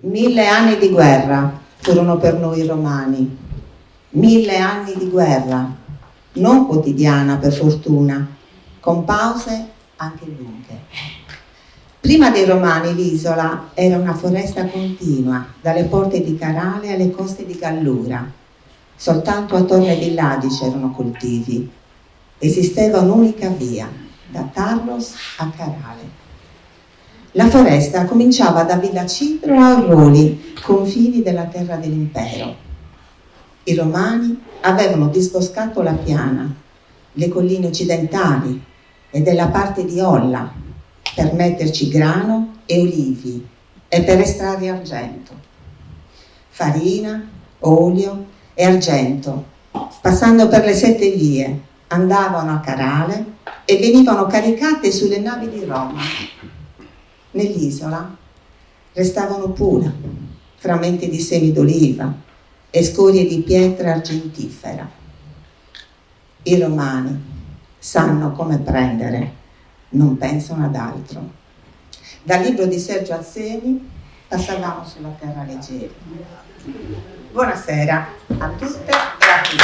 1000 anni di guerra furono per noi romani, 1000 anni di guerra, non quotidiana per fortuna, con pause anche lunghe. Prima dei Romani l'isola era una foresta continua, dalle porte di Carale alle coste di Gallura. Soltanto attorno ai villaggi c'erano coltivi. Esisteva un'unica via, da Tarlos a Carale. La foresta cominciava da Villa Cidro a Orroli, confini della terra dell'impero. I Romani avevano disboscato la piana, le colline occidentali e della parte di Olla per metterci grano e olivi e per estrarre argento. Farina, olio e argento, passando per le 7 vie, andavano a Carale e venivano caricate sulle navi di Roma. Nell'isola restavano pura frammenti di semi d'oliva e scorie di pietra argentifera. I romani sanno come prendere, non pensano ad altro. Dal libro di Sergio Azzeni passavamo sulla terra leggera. Buonasera a tutte e a tutti.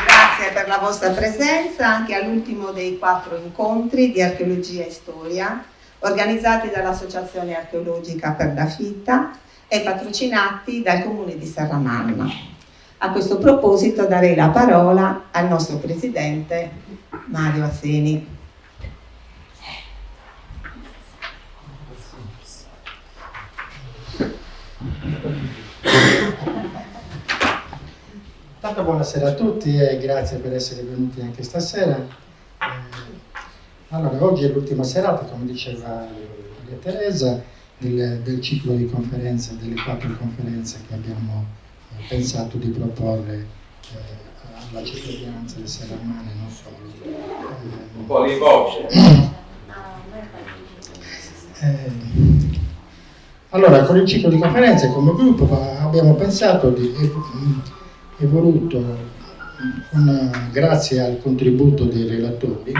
Grazie per la vostra presenza anche all'ultimo dei 4 incontri di archeologia e storia organizzati dall'Associazione Archeologica per la Fitta e patrocinati dal Comune di Serramanna. A questo proposito darei la parola al nostro presidente Mario Azzeni. Tanto buonasera a tutti e grazie per essere venuti anche stasera. Allora, oggi è l'ultima serata, come diceva Maria Teresa, del ciclo di conferenze, delle 4 conferenze che abbiamo pensato di proporre alla cittadinanza del Serrammana e non solo. Un po' di voce. Allora, con il ciclo di conferenze come gruppo abbiamo pensato e voluto, grazie al contributo dei relatori,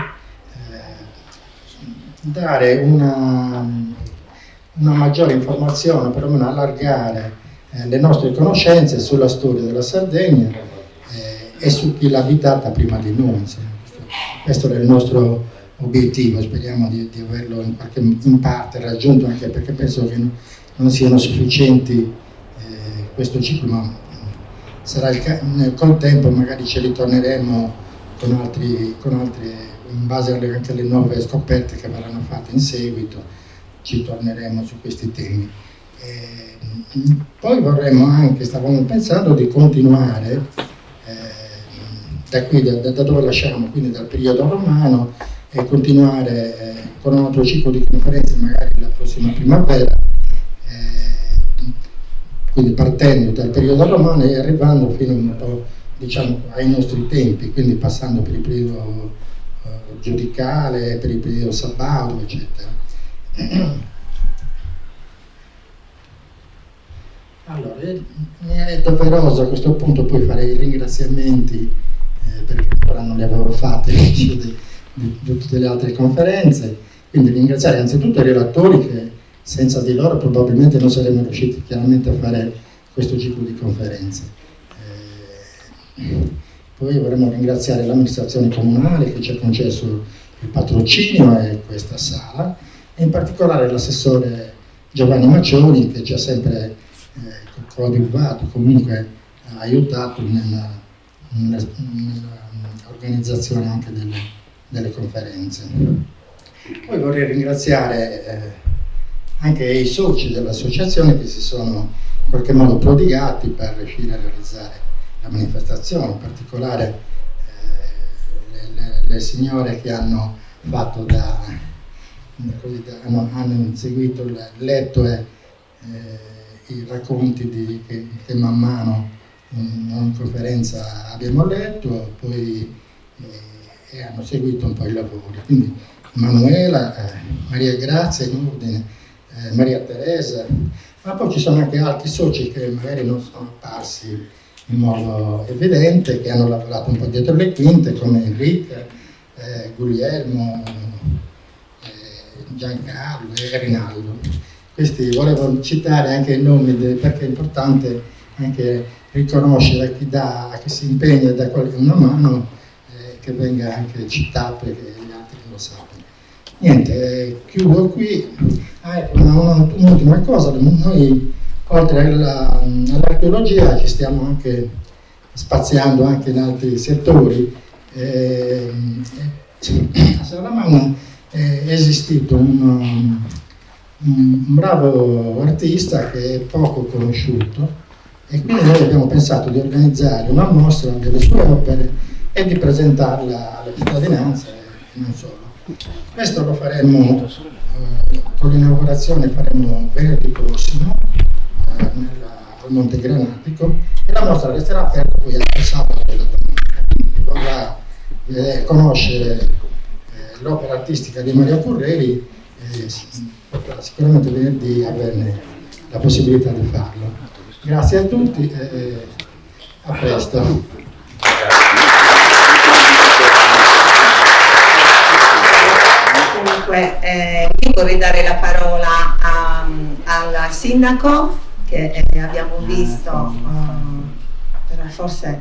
dare una maggiore informazione, perlomeno allargare le nostre conoscenze sulla storia della Sardegna e su chi l'ha abitata prima di noi. Questo era il nostro obiettivo, speriamo di averlo in parte raggiunto, anche perché penso che non siano sufficienti questo ciclo, ma sarà col tempo magari ci ritorneremo con altri in base anche alle nuove scoperte che verranno fatte in seguito, ci torneremo su questi temi. Poi stavamo pensando di continuare da qui, da dove lasciamo, quindi dal periodo romano, e continuare con un altro ciclo di conferenze magari la prossima primavera, quindi partendo dal periodo romano e arrivando fino un po', diciamo, ai nostri tempi, quindi passando per il periodo giudicale, per il periodo sabbaudo, eccetera. Allora, mi è doveroso a questo punto poi fare i ringraziamenti, perché ancora non li avevo fatti di tutte le altre conferenze, quindi ringraziare anzitutto i relatori che senza di loro probabilmente non saremmo riusciti chiaramente a fare questo ciclo di conferenze. Poi vorremmo ringraziare l'amministrazione comunale che ci ha concesso il patrocinio e questa sala, e in particolare l'assessore Giovanni Maccioni, che ci ha sempre coadiuvato, comunque ha aiutato nell'organizzazione anche delle conferenze. Poi vorrei ringraziare anche i soci dell'associazione che si sono in qualche modo prodigati per riuscire a realizzare la manifestazione, in particolare le signore che hanno fatto hanno seguito, letto i racconti che man mano in ogni conferenza abbiamo letto, poi hanno seguito un po' i lavori. Quindi Manuela, Maria Grazia in ordine, Maria Teresa, ma poi ci sono anche altri soci che magari non sono apparsi in modo evidente, che hanno lavorato un po' dietro le quinte, come Enrica, Guglielmo, Giancarlo e Rinaldo. Questi volevo citare anche i nomi perché è importante anche riconoscere a chi si impegna e dà una mano, che venga anche citato e che gli altri lo sappiano. Niente, chiudo qui. Ecco, un'ultima cosa, noi oltre all'archeologia ci stiamo anche spaziando anche in altri settori. A Serramanna è esistito un bravo artista che è poco conosciuto, e quindi noi abbiamo pensato di organizzare una mostra delle sue opere e di presentarla alla cittadinanza e non solo. Questo lo faremo con l'inaugurazione, faremo venerdì prossimo al Monte Granatico, e la mostra resterà aperta poi anche sabato e la domenica. Chi vorrà conoscere l'opera artistica di Maria Curreri potrà sicuramente venerdì averne la possibilità di farlo. Grazie a tutti e a presto. Comunque, io vorrei dare la parola al sindaco che abbiamo visto, però forse...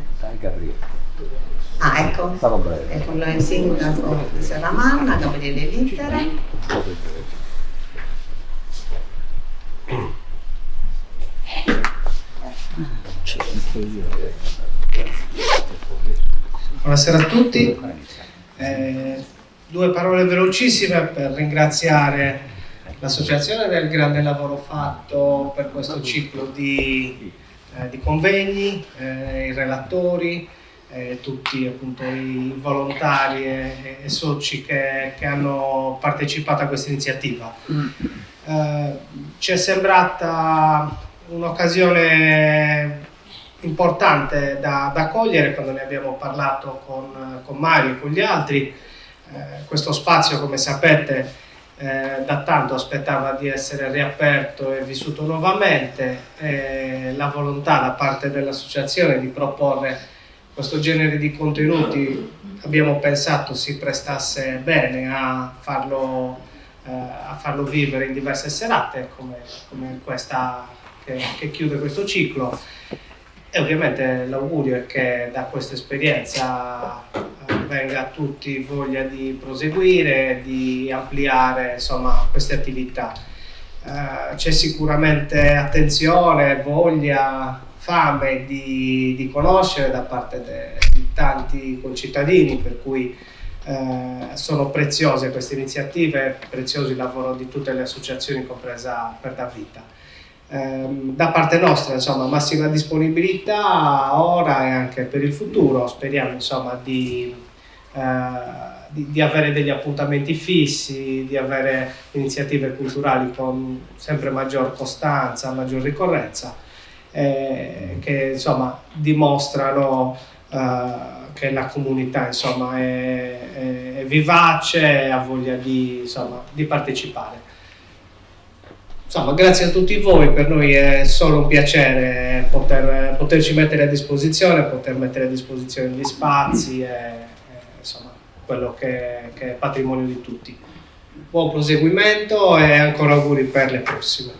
ecco, il sindaco di Serramanna, Gabriele Littere. Buonasera a tutti. Due parole velocissime per ringraziare l'associazione del grande lavoro fatto per questo ciclo di convegni, i relatori, tutti appunto i volontari e soci che hanno partecipato a questa iniziativa. Ci è sembrata un'occasione importante da cogliere quando ne abbiamo parlato con Mario e con gli altri. Questo spazio, come sapete, da tanto aspettava di essere riaperto e vissuto nuovamente. La volontà da parte dell'associazione di proporre questo genere di contenuti abbiamo pensato si prestasse bene a farlo vivere in diverse serate come questa che chiude questo ciclo, e ovviamente l'augurio è che da questa esperienza venga a tutti voglia di proseguire, di ampliare insomma queste attività. C'è sicuramente attenzione, voglia, fame di conoscere da parte di tanti concittadini, per cui sono preziose queste iniziative, prezioso il lavoro di tutte le associazioni, compresa Per Da Vita. Da parte nostra insomma massima disponibilità ora e anche per il futuro. Speriamo insomma di avere degli appuntamenti fissi, di avere iniziative culturali con sempre maggior costanza, maggior ricorrenza, che insomma dimostrano che la comunità insomma è vivace e ha voglia di partecipare. Insomma, grazie a tutti voi, per noi è solo un piacere poterci mettere a disposizione, poter mettere a disposizione gli spazi e insomma quello che è patrimonio di tutti. Buon proseguimento e ancora auguri per le prossime.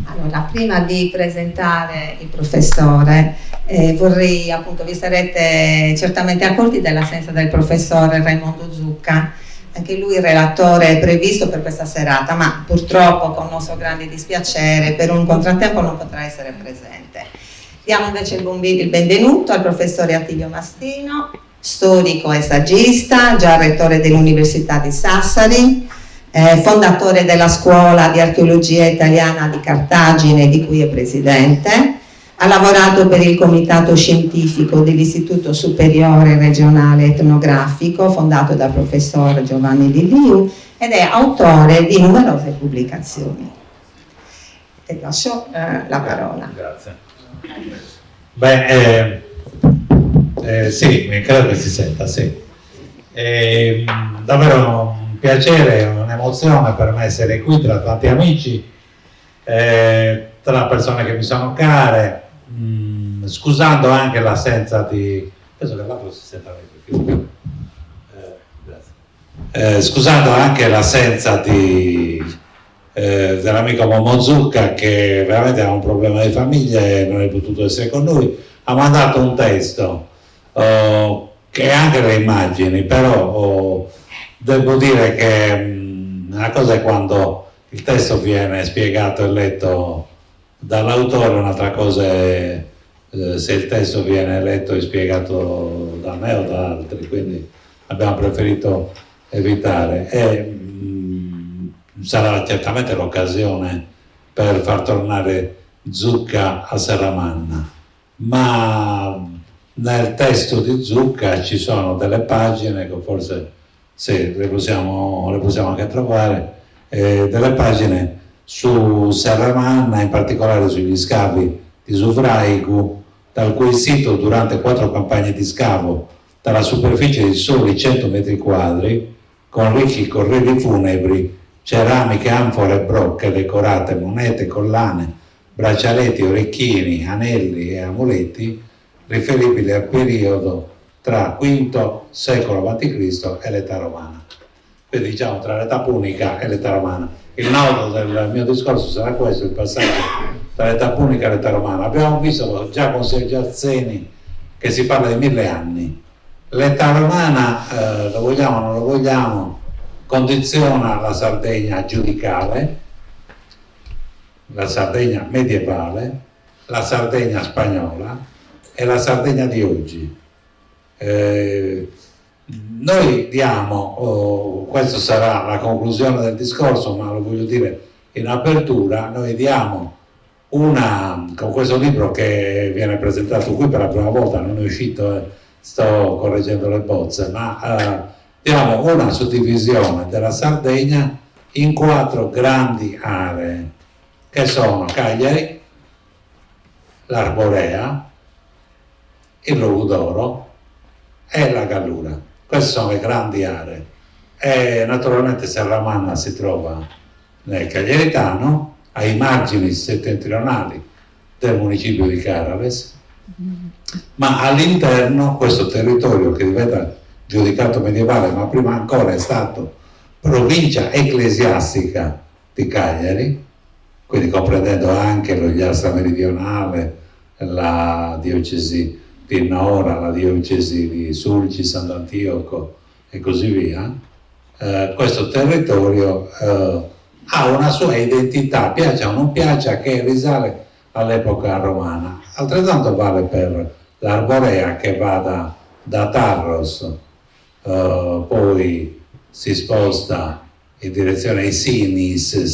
Allora, prima di presentare il professore, vorrei appunto, vi sarete certamente accorti dell'assenza del professore Raimondo Zucca, anche lui relatore previsto per questa serata, ma purtroppo con nostro grande dispiacere per un contrattempo non potrà essere presente. Diamo invece il benvenuto al professore Attilio Mastino, storico e saggista, già rettore dell'Università di Sassari, fondatore della Scuola di Archeologia Italiana di Cartagine, di cui è presidente. Ha lavorato per il Comitato Scientifico dell'Istituto Superiore Regionale Etnografico, fondato dal professor Giovanni Liviu, ed è autore di numerose pubblicazioni. Ti lascio la parola. Grazie. Sì, credo che si senta, sì. Davvero un piacere, un'emozione per me essere qui tra tanti amici, tra persone che mi sono care, scusando anche l'assenza di... penso che l'altro si senta meglio. Scusando anche l'assenza dell'amico Momo Zucca, che veramente ha un problema di famiglia e non è potuto essere con noi, ha mandato un testo che ha anche le immagini, però devo dire che una cosa è quando il testo viene spiegato e letto dall'autore, un'altra cosa è se il testo viene letto e spiegato da me o da altri, quindi abbiamo preferito evitare. Sarà certamente l'occasione per far tornare Zucca a Serramanna, ma nel testo di Zucca ci sono delle pagine che forse sì, le possiamo anche trovare, delle pagine su Serramanna, in particolare sugli scavi di Suvraigu, dal cui sito durante 4 campagne di scavo dalla superficie di soli 100 metri quadri, con ricchi corredi funebri, ceramiche, anfore e brocche decorate, monete, collane, braccialetti, orecchini, anelli e amuletti riferibili al periodo tra V secolo a.C. e l'età romana. Quindi diciamo tra l'età punica e l'età romana. Il nodo del mio discorso sarà questo, il passaggio tra l'età punica e l'età romana. Abbiamo visto già con Sergio Azzeni che si parla di 1000 anni. L'età romana, lo vogliamo o non lo vogliamo, condiziona la Sardegna giudicale, la Sardegna medievale, la Sardegna spagnola e la Sardegna di oggi. Noi diamo, questo sarà la conclusione del discorso, ma lo voglio dire in apertura, noi diamo con questo libro che viene presentato qui per la prima volta, non è uscito, sto correggendo le bozze, ma diamo una suddivisione della Sardegna in 4 grandi aree, che sono Cagliari, l'Arborea, il Logudoro e la Gallura. Queste sono le grandi aree. E naturalmente Serramanna si trova nel Cagliaritano, ai margini settentrionali del municipio di Caraves, ma all'interno questo territorio che diventa giudicato medievale, ma prima ancora è stato provincia ecclesiastica di Cagliari, quindi comprendendo anche lo Iastra meridionale, la diocesi di Nora, la diocesi di Sulci, Sant'Antioco e così via. Questo territorio ha una sua identità, piaccia o non piaccia, che risale all'epoca romana. Altrettanto vale per l'Arborea, che va da Tarros, poi si sposta in direzione ai Sines,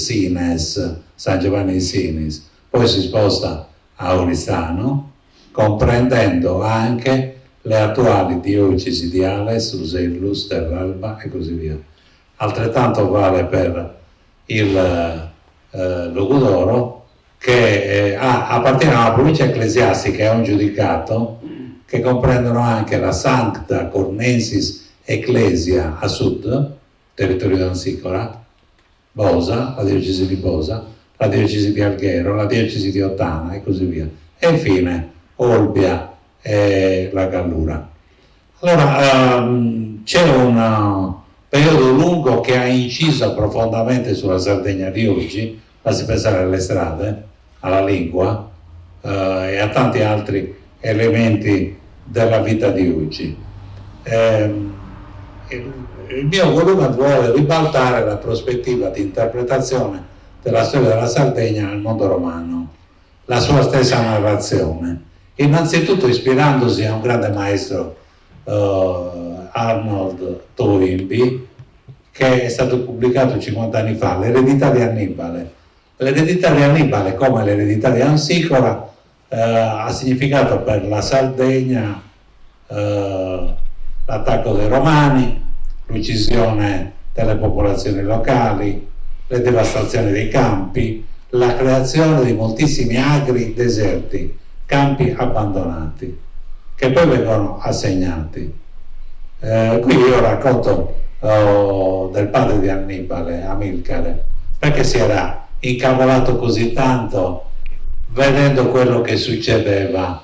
San Giovanni di Sinis, poi si sposta a Oristano, comprendendo anche le attuali diocesi di Ales, Usellus, Terralba e così via. Altrettanto vale per il Logudoro, che appartiene a una provincia ecclesiastica e a un giudicato che comprendono anche la Sancta Cornensis Ecclesia a sud, territorio d'Ansicora, Bosa, la diocesi di Bosa, la diocesi di Alghero, la diocesi di Ottana e così via. E infine Olbia e la Gallura. Allora, c'è un periodo lungo che ha inciso profondamente sulla Sardegna di oggi, basti pensare alle strade, alla lingua e a tanti altri elementi della vita di oggi. Il mio volume vuole ribaltare la prospettiva di interpretazione della storia della Sardegna nel mondo romano, la sua stessa narrazione, innanzitutto ispirandosi a un grande maestro, Arnold Toynbee, che è stato pubblicato 50 anni fa, L'eredità di Annibale. L'eredità di Annibale, come l'eredità di Ansicora, ha significato per la Sardegna l'attacco dei Romani, l'uccisione delle popolazioni locali, le devastazioni dei campi, la creazione di moltissimi agri deserti, campi abbandonati, che poi vengono assegnati. Qui io racconto del padre di Annibale, Amilcare, perché si era incavolato così tanto vedendo quello che succedeva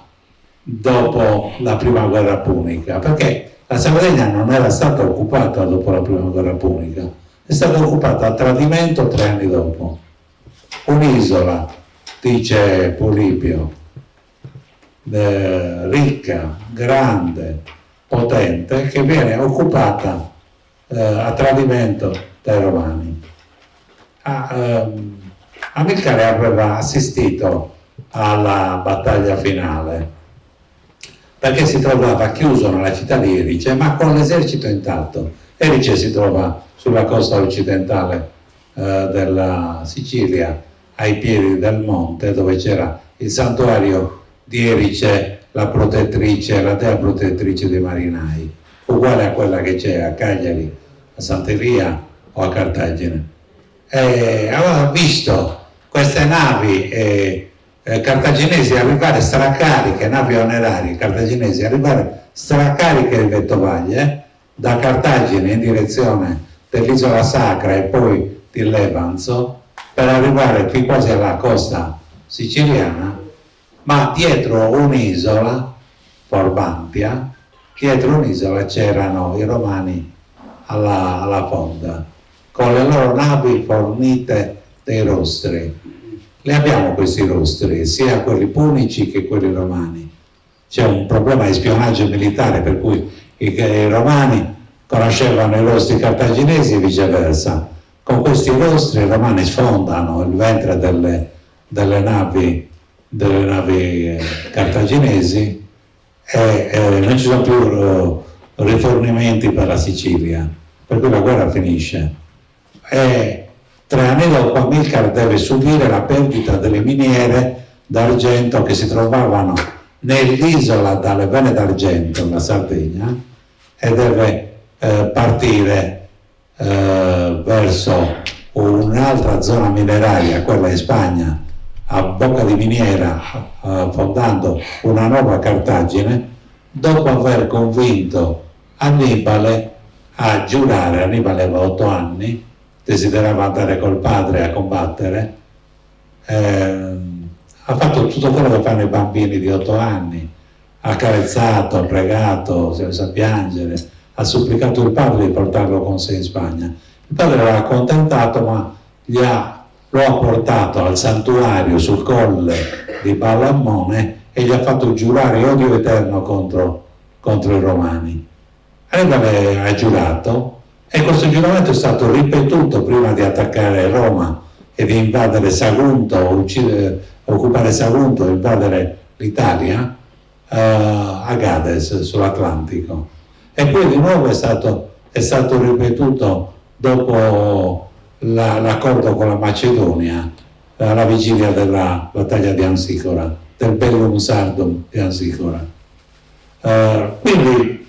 dopo la prima guerra punica, perché La Sardegna non era stata occupata dopo la prima guerra punica, è stata occupata a tradimento 3 anni dopo. Un'isola, dice Polibio, ricca, grande, potente, che viene occupata a tradimento dai Romani. Amilcare aveva assistito alla battaglia finale perché si trovava chiuso nella città di Erice, ma con l'esercito intatto. Erice si trova sulla costa occidentale della Sicilia, ai piedi del monte, dove c'era il santuario di Erice, la protettrice, la dea protettrice dei marinai, uguale a quella che c'è a Cagliari, a Sant'Elia o a Cartagine. Aveva visto queste navi cartaginesi arrivare stracariche, navi onerarie cartaginesi arrivare stracariche di vettovaglie da Cartagine in direzione dell'isola Sacra e poi di Levanzo per arrivare qui quasi alla costa siciliana, ma dietro un'isola, Forbantia, dietro un'isola c'erano i romani alla fonda con le loro navi fornite dei rostri. Li abbiamo questi rostri, sia quelli punici che quelli romani. C'è un problema di spionaggio militare per cui i romani conoscevano i rostri cartaginesi e viceversa. Con questi rostri i romani sfondano il ventre delle navi cartaginesi e non ci sono più rifornimenti per la Sicilia, per cui la guerra finisce. E 3 anni dopo Amilcare deve subire la perdita delle miniere d'argento che si trovavano nell'isola dalle Vene d'Argento, la Sardegna, e deve partire verso un'altra zona mineraria, quella in Spagna, a bocca di miniera, fondando una nuova Cartagine, dopo aver convinto Annibale a giurare. Annibale aveva 8 anni, desiderava andare col padre a combattere, ha fatto tutto quello che fanno i bambini di 8 anni, ha carezzato, ha pregato, si è messo a piangere, ha supplicato il padre di portarlo con sé in Spagna. Il padre l'ha accontentato, ma lo ha portato al santuario sul colle di Ballammone e gli ha fatto giurare odio eterno contro i romani. Annibale ha giurato, e questo giuramento è stato ripetuto prima di attaccare Roma e di invadere Sagunto, occupare Sagunto, invadere l'Italia, a Gades, sull'Atlantico. E poi di nuovo è stato ripetuto dopo l'accordo con la Macedonia, alla vigilia della battaglia di Ansicora, del Bellum Sardum di Ansicora. Quindi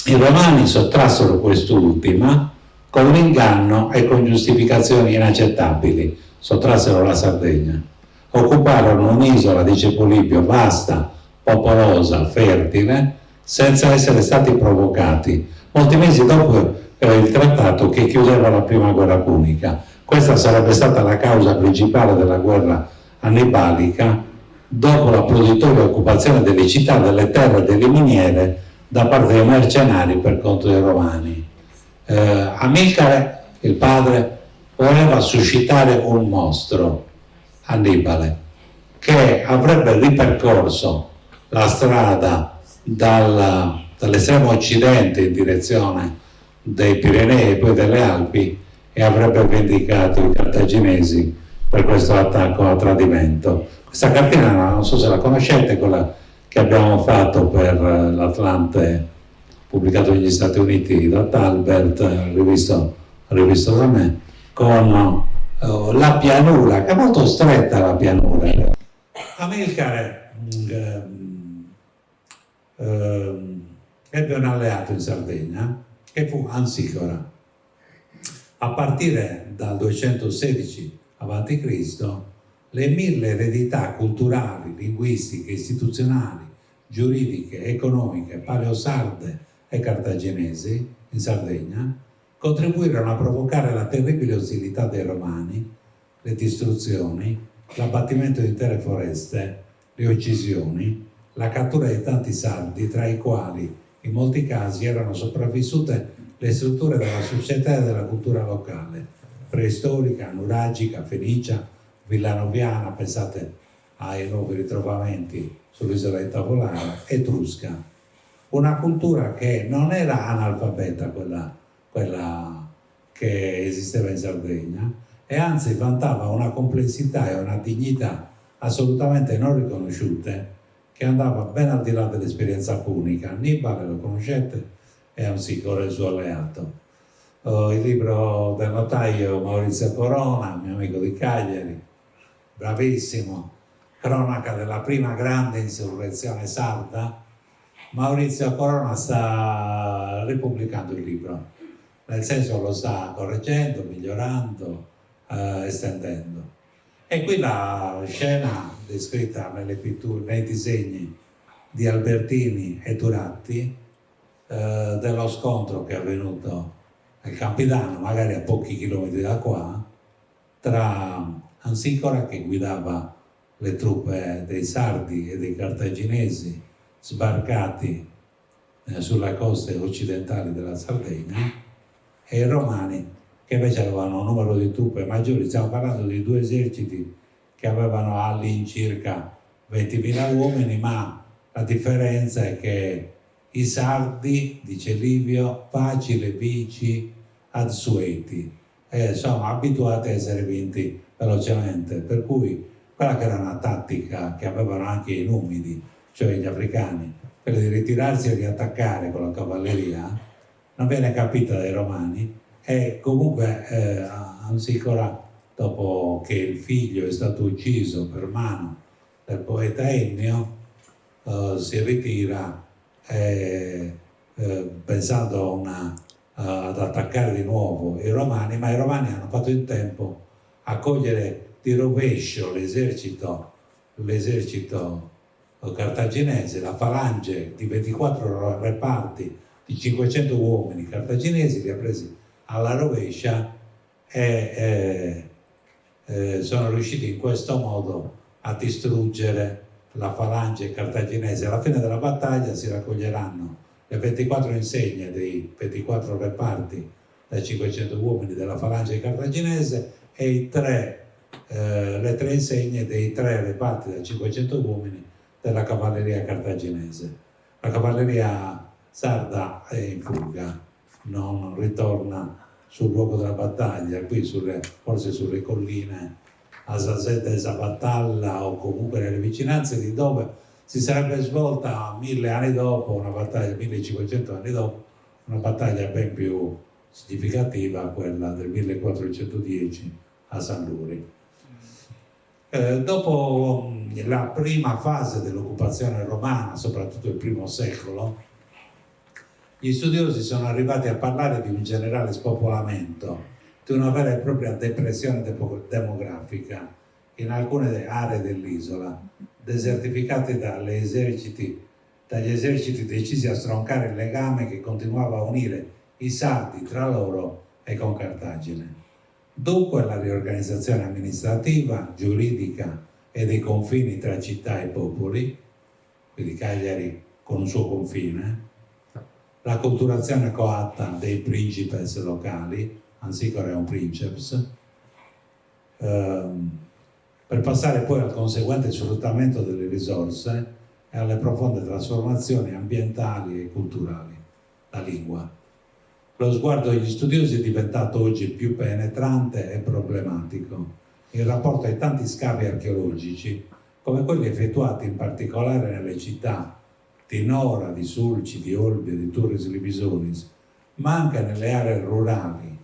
i romani sottrassero quest'ultima con l'inganno e con giustificazioni inaccettabili, sottrassero la Sardegna, occuparono un'isola, dice Polibio, vasta, popolosa, fertile, senza essere stati provocati. Molti mesi dopo il trattato che chiudeva la prima guerra punica. Questa sarebbe stata la causa principale della guerra annibalica, dopo la proditoria occupazione delle città, delle terre e delle miniere da parte dei mercenari per conto dei romani. Amilcare, il padre, voleva suscitare un mostro, Annibale, che avrebbe ripercorso la strada dall'estremo occidente in direzione dei Pirenei e poi delle Alpi e avrebbe vendicato i cartaginesi per questo attacco a tradimento. Questa cartina, non so se la conoscete, quella che abbiamo fatto per l'Atlante, pubblicato negli Stati Uniti da Talbert, rivisto da me, con la pianura, che è molto stretta la pianura. Amilcare ebbe un alleato in Sardegna, che fu Ansicora. A partire dal 216 a.C., le 1000 eredità culturali, linguistiche, istituzionali, giuridiche, economiche, paleosarde e cartaginesi in Sardegna contribuirono a provocare la terribile ostilità dei Romani, le distruzioni, l'abbattimento di intere foreste, le uccisioni, la cattura di tanti sardi, tra i quali in molti casi erano sopravvissute le strutture della società e della cultura locale, preistorica, nuragica, fenicia, villanoviana, pensate ai nuovi ritrovamenti sull'isola di Tavolara, etrusca. Una cultura che non era analfabeta, quella che esisteva in Sardegna, e anzi vantava una complessità e una dignità assolutamente non riconosciute, che andava ben al di là dell'esperienza punica. Annibale, lo conoscete, è Amsicora il suo alleato. Il libro del notaio Maurizio Corona, mio amico di Cagliari, bravissimo, cronaca della prima grande insurrezione sarda. Maurizio Corona sta ripubblicando il libro, nel senso lo sta correggendo, migliorando, estendendo. E qui la scena descritta nelle pitture, nei disegni di Albertini e Turatti, dello scontro che è avvenuto al Campidano, magari a pochi chilometri da qua, tra Ansicora, che guidava le truppe dei sardi e dei cartaginesi sbarcati sulle coste occidentali della Sardegna, e i romani, che invece avevano un numero di truppe maggiori. Stiamo parlando di due eserciti che avevano all'incirca 20.000 uomini, ma la differenza è che i sardi, dice Livio, facile, vici, adsueti, sono abituati a essere vinti velocemente, per cui quella che era una tattica che avevano anche i numidi, cioè gli africani, quella di ritirarsi e riattaccare con la cavalleria, non viene capita dai romani. E comunque Ansicora, dopo che il figlio è stato ucciso per mano del poeta Ennio, si ritira pensando ad attaccare di nuovo i romani, ma i romani hanno fatto in tempo a cogliere di rovescio l'esercito cartaginese, la falange di 24 reparti di 500 uomini cartaginesi, li ha presi alla rovescia e sono riusciti in questo modo a distruggere la falange cartaginese. Alla fine della battaglia si raccoglieranno le 24 insegne dei 24 reparti da 500 uomini della falange cartaginese e le 3 insegne dei 3 reparti da 500 uomini della cavalleria cartaginese. La cavalleria sarda è in fuga, non ritorna sul luogo della battaglia, qui forse sulle colline a Sasetta e Sabattalla, o comunque nelle vicinanze di dove si sarebbe svolta 1000 anni dopo una battaglia, 1500 anni dopo, una battaglia ben più significativa, quella del 1410 a San Luri. Dopo la prima fase dell'occupazione romana, soprattutto il primo secolo, gli studiosi sono arrivati a parlare di un generale spopolamento, di una vera e propria depressione demografica in alcune aree dell'isola, desertificate dagli eserciti decisi a stroncare il legame che continuava a unire i sardi tra loro e con Cartagine. Dunque la riorganizzazione amministrativa, giuridica e dei confini tra città e popoli, quindi Cagliari con un suo confine, la culturazione coatta dei principes locali, Ansicora è un princeps, per passare poi al conseguente sfruttamento delle risorse e alle profonde trasformazioni ambientali e culturali. La lingua. Lo sguardo degli studiosi è diventato oggi più penetrante e problematico in rapporto ai tanti scavi archeologici, come quelli effettuati in particolare nelle città di Nora, di Sulci, di Olbia, di Turris Libisonis, ma anche nelle aree rurali,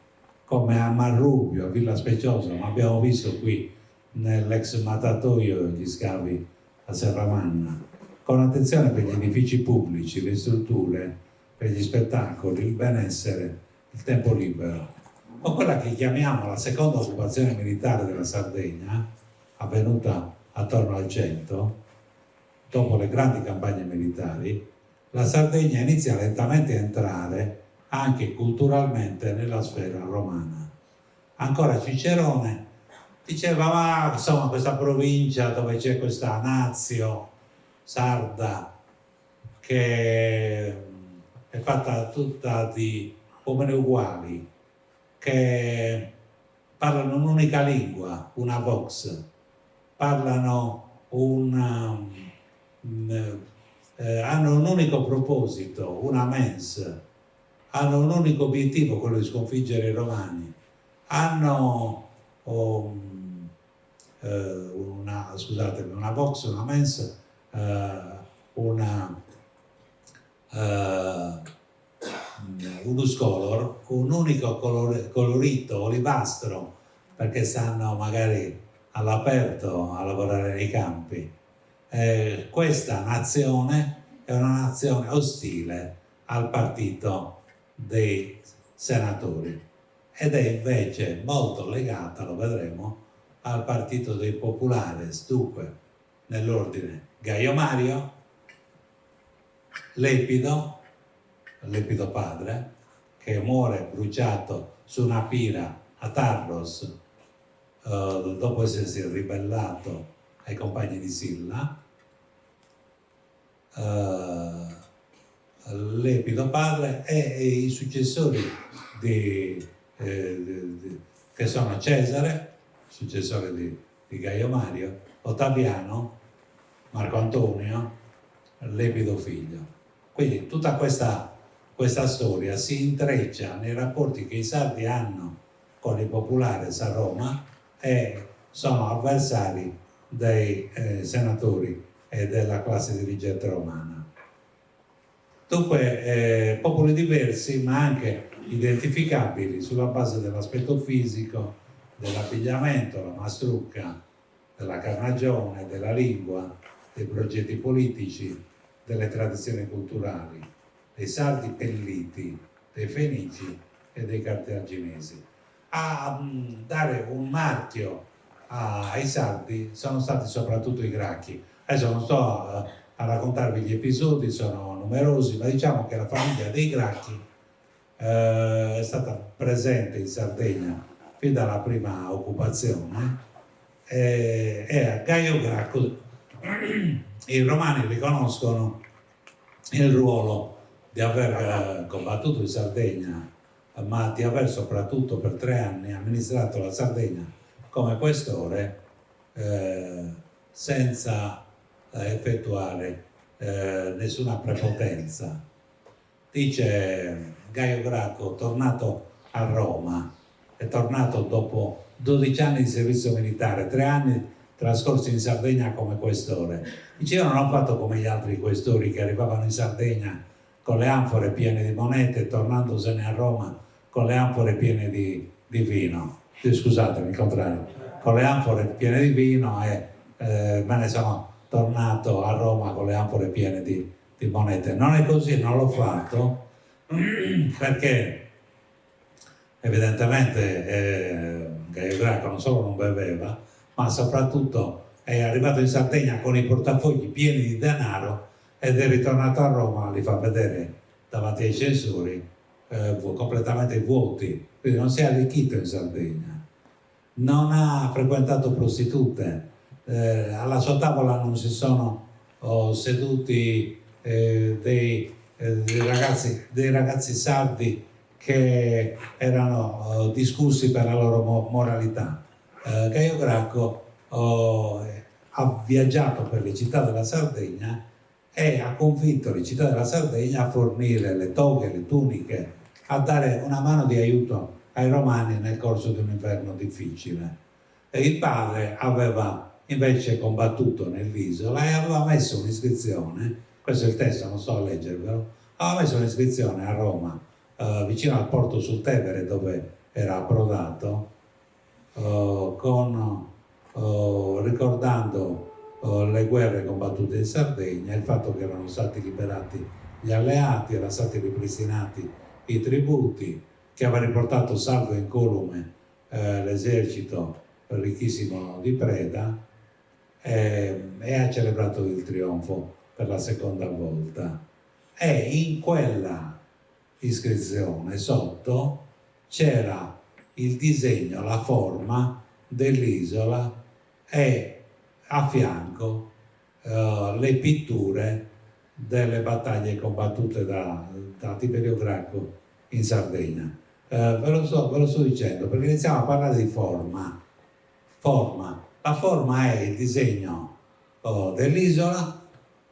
come a Marrubio, a Villa Speciosa, ma abbiamo visto qui nell'ex matatoio gli scavi a Serramanna, con attenzione per gli edifici pubblici, le strutture, per gli spettacoli, il benessere, il tempo libero, con quella che chiamiamo la seconda occupazione militare della Sardegna, avvenuta attorno al 100, dopo le grandi campagne militari. La Sardegna inizia lentamente a entrare anche culturalmente nella sfera romana. Ancora Cicerone diceva, ma insomma questa provincia dove c'è questa nazio sarda, che è fatta tutta di uomini uguali, che parlano un'unica lingua, una vox, parlano hanno un unico proposito, una mens, hanno un unico obiettivo, quello di sconfiggere i romani, hanno una vox, una mens, uno scolor, un unico colorito olivastro, perché stanno magari all'aperto a lavorare nei campi. Questa nazione è una nazione ostile al partito dei senatori ed è invece molto legata, lo vedremo, al partito dei populares, dunque nell'ordine Gaio Mario, Lepido padre, che muore bruciato su una pira a Tarros dopo essersi ribellato ai compagni di Silla. Lepido padre e i successori che sono Cesare, successore di Gaio Mario, Ottaviano, Marco Antonio, Lepido figlio. Quindi tutta questa storia si intreccia nei rapporti che i sardi hanno con i populares a Roma e sono avversari dei senatori e della classe dirigente romana. Dunque popoli diversi ma anche identificabili sulla base dell'aspetto fisico, dell'abbigliamento, la mastrucca, della carnagione, della lingua, dei progetti politici, delle tradizioni culturali, dei sardi pelliti, dei fenici e dei cartaginesi. A dare un marchio ai sardi sono stati soprattutto i gracchi. Adesso non sto a raccontarvi gli episodi, sono numerosi, ma diciamo che la famiglia dei gracchi è stata presente in Sardegna fin dalla prima occupazione e a Gaio Gracco i romani riconoscono il ruolo di aver combattuto in Sardegna, ma di aver soprattutto per 3 anni amministrato la Sardegna come questore senza effettuare nessuna prepotenza. Dice Gaio Gracco, tornato a Roma, è tornato dopo 12 anni di servizio militare, 3 anni trascorsi in Sardegna come questore. Dice: io non ho fatto come gli altri questori che arrivavano in Sardegna con le anfore piene di monete e tornandosene a Roma con le anfore piene di vino. Scusatemi, il contrario, con le anfore piene di vino e me ne sono tornato a Roma con le anfore piene di monete. Non è così, non l'ho fatto perché evidentemente Gaio Gracco non solo non beveva, ma soprattutto è arrivato in Sardegna con i portafogli pieni di denaro ed è ritornato a Roma, li fa vedere davanti ai censori completamente vuoti, quindi non si è arricchito in Sardegna, non ha frequentato prostitute, alla sua tavola non si sono seduti dei ragazzi sardi che erano discussi per la loro moralità. Gaio Gracco ha viaggiato per le città della Sardegna e ha convinto le città della Sardegna a fornire le toghe, le tuniche, a dare una mano di aiuto ai romani nel corso di un inverno difficile. E il padre aveva invece combattuto nell'isola e aveva messo un'iscrizione, questo è il testo, non sto a leggervelo, aveva messo un'iscrizione a Roma, vicino al porto sul Tevere dove era approdato, ricordando le guerre combattute in Sardegna, il fatto che erano stati liberati gli alleati, erano stati ripristinati i tributi, che aveva riportato salvo in incolume l'esercito ricchissimo di preda e ha celebrato il trionfo per la seconda volta. E in quella iscrizione sotto c'era il disegno, la forma dell'isola e a fianco le pitture delle battaglie combattute da Tiberio Gracco in Sardegna. Ve lo sto dicendo perché iniziamo a parlare di forma. La forma è il disegno dell'isola,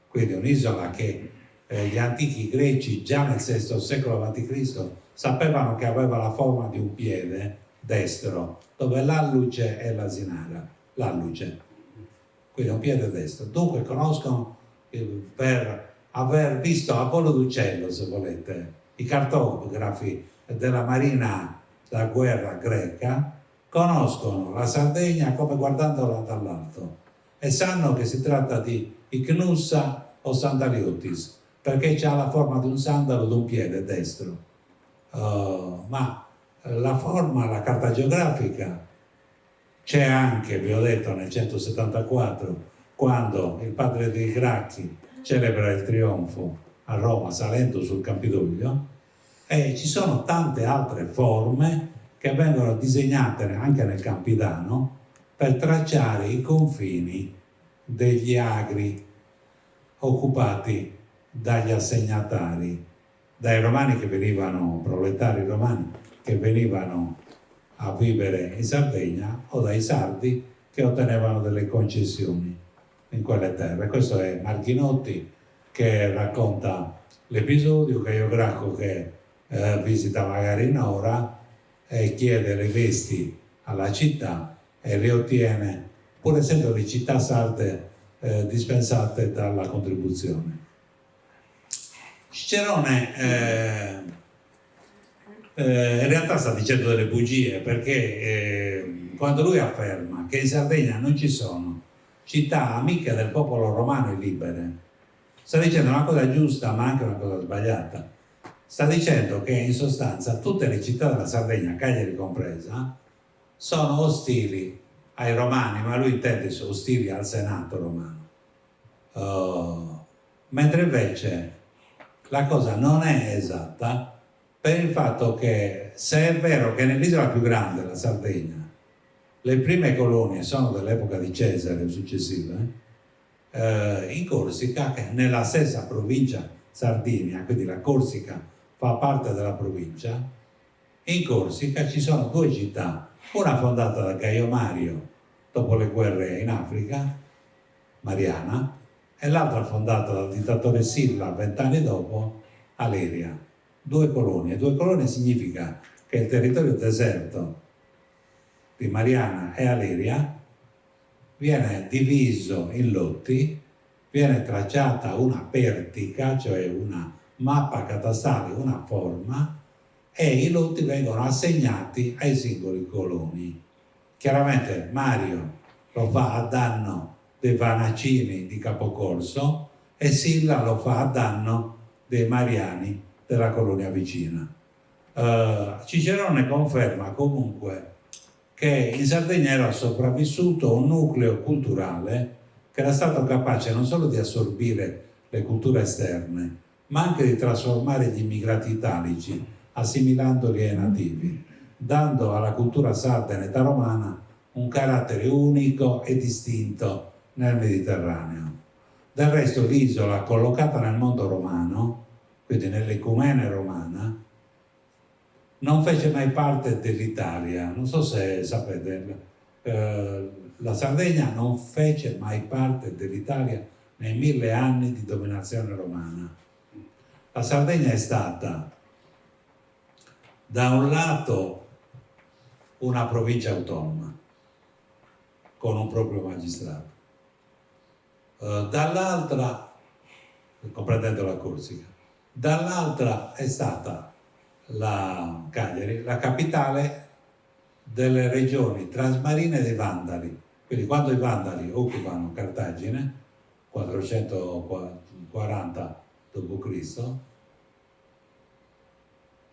quindi un'isola che gli antichi greci già nel VI secolo a.C. sapevano che aveva la forma di un piede destro, dove l'alluce è l'asinara, l'alluce, quindi un piede destro. Dunque conoscono, per aver visto a volo d'uccello, se volete, i cartografi della marina da guerra greca, conoscono la Sardegna come guardandola dall'alto e sanno che si tratta di Ichnussa o Sandaliotis, perché ha la forma di un sandalo di un piede destro. Ma la forma, la carta geografica c'è anche, vi ho detto, nel 174, quando il padre dei Gracchi celebra il trionfo a Roma salendo sul Campidoglio, e ci sono tante altre forme che vengono disegnate anche nel Campidano per tracciare i confini degli agri occupati dagli assegnatari, dai romani che venivano, proletari romani che venivano a vivere in Sardegna, o dai sardi che ottenevano delle concessioni in quelle terre. Questo è Marchinotti che racconta l'episodio, Caio Gracco che visita magari Nora e chiede le vesti alla città e le ottiene, pur essendo le città sarde dispensate dalla contribuzione. Cicerone in realtà sta dicendo delle bugie, perché quando lui afferma che in Sardegna non ci sono città amiche del popolo romano e libere, sta dicendo una cosa giusta ma anche una cosa sbagliata. Sta dicendo che in sostanza tutte le città della Sardegna, Cagliari compresa, sono ostili ai romani, ma lui intende ostili al Senato romano, mentre invece la cosa non è esatta, per il fatto che, se è vero che nell'isola più grande, la Sardegna, le prime colonie sono dell'epoca di Cesare o successive, in Corsica, che nella stessa provincia Sardinia, quindi la Corsica fa parte della provincia, in Corsica ci sono due città, una fondata da Caio Mario dopo le guerre in Africa, Mariana, e l'altra fondata dal dittatore Silla 20 anni dopo, Aleria. Due colonie. Due colonie significa che il territorio deserto di Mariana e Aleria viene diviso in lotti, viene tracciata una pertica, cioè una mappa catastale, una forma, e i lotti vengono assegnati ai singoli coloni. Chiaramente Mario lo fa a danno dei Vanacini di Capocorso e Silla lo fa a danno dei Mariani della colonia vicina. Cicerone conferma comunque che in Sardegna era sopravvissuto un nucleo culturale che era stato capace non solo di assorbire le culture esterne, ma anche di trasformare gli immigrati italici, assimilandoli ai nativi, dando alla cultura sarda in età romana un carattere unico e distinto nel Mediterraneo. Del resto l'isola, collocata nel mondo romano, quindi nell'ecumene romana, non fece mai parte dell'Italia. Non so se sapete, la Sardegna non fece mai parte dell'Italia nei 1000 anni di dominazione romana. La Sardegna è stata da un lato una provincia autonoma con un proprio magistrato, dall'altra, comprendendo la Corsica, dall'altra è stata la Cagliari, la capitale delle regioni transmarine dei Vandali. Quindi quando i Vandali occupano Cartagine, 440 d.C.,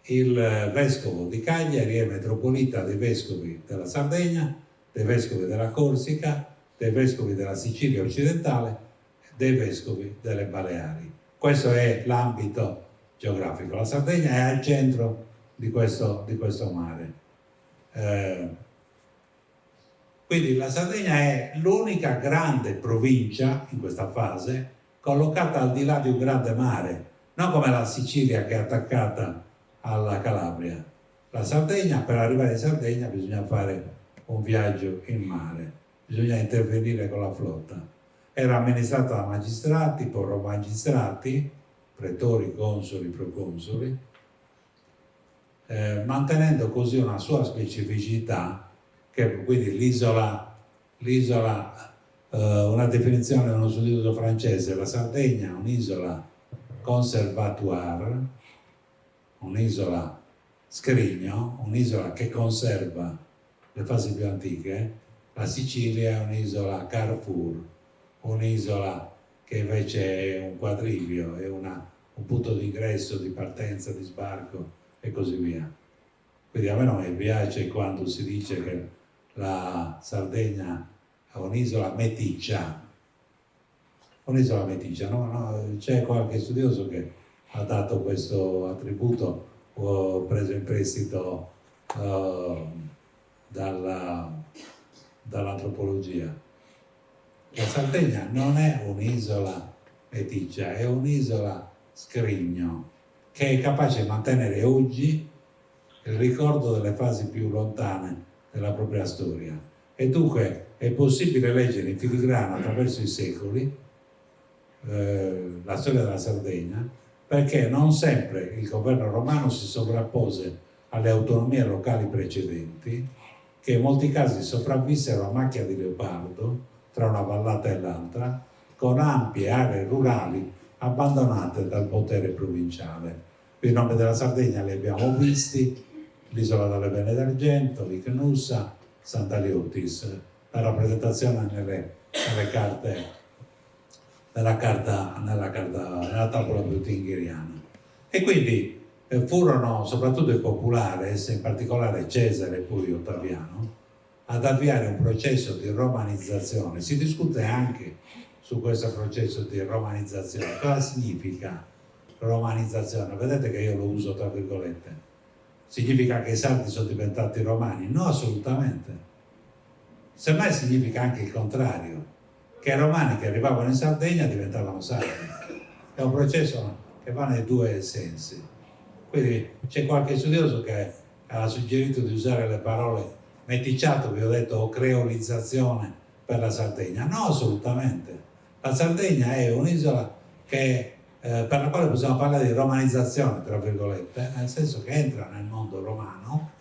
il vescovo di Cagliari è metropolita dei vescovi della Sardegna, dei vescovi della Corsica, dei vescovi della Sicilia occidentale, dei vescovi delle Baleari. Questo è l'ambito geografico. La Sardegna è al centro di questo mare. Quindi la Sardegna è l'unica grande provincia in questa fase collocata al di là di un grande mare, non come la Sicilia che è attaccata alla Calabria. La Sardegna, per arrivare in Sardegna bisogna fare un viaggio in mare, bisogna intervenire con la flotta. Era amministrata da magistrati, magistrati, pretori, consoli, proconsoli, mantenendo così una sua specificità, che quindi l'isola, una definizione di uno studioso francese, la Sardegna è un'isola conservatoire, un'isola scrigno, un'isola che conserva le fasi più antiche. La Sicilia è un'isola Carrefour, un'isola che invece è un quadrivio, è un punto di ingresso, di partenza, di sbarco e così via. Quindi a me non mi piace quando si dice che la Sardegna è un'isola meticcia. Un'isola meticcia, no, c'è qualche studioso che ha dato questo attributo, preso in prestito dall'antropologia. La Sardegna non è un'isola meticcia, è un'isola scrigno che è capace di mantenere oggi il ricordo delle fasi più lontane della propria storia, e dunque è possibile leggere in filigrana attraverso i secoli la storia della Sardegna, perché non sempre il governo romano si sovrappose alle autonomie locali precedenti, che in molti casi sopravvissero a macchia di leopardo tra una vallata e l'altra, con ampie aree rurali abbandonate dal potere provinciale. I nomi della Sardegna li abbiamo visti: l'isola dalle Vene d'Argento, Licnussa, Sant'Aliotis, la rappresentazione nella tavola peutingheriana. E quindi furono soprattutto i populares, in particolare Cesare e poi Ottaviano, ad avviare un processo di romanizzazione. Si discute anche su questo processo di romanizzazione. Cosa significa romanizzazione? Vedete che io lo uso tra virgolette. Significa che i sardi sono diventati romani? No, assolutamente. Semmai significa anche il contrario, che i romani che arrivavano in Sardegna diventavano sardi. È un processo che va nei due sensi. Quindi c'è qualche studioso che ha suggerito di usare le parole meticciato, vi ho detto, o creolizzazione per la Sardegna. No, assolutamente. La Sardegna è un'isola che per la quale possiamo parlare di romanizzazione, tra virgolette, nel senso che entra nel mondo romano,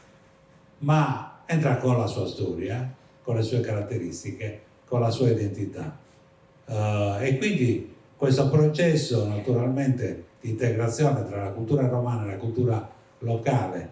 ma entra con la sua storia, con le sue caratteristiche, con la sua identità. E quindi questo processo naturalmente di integrazione tra la cultura romana e la cultura locale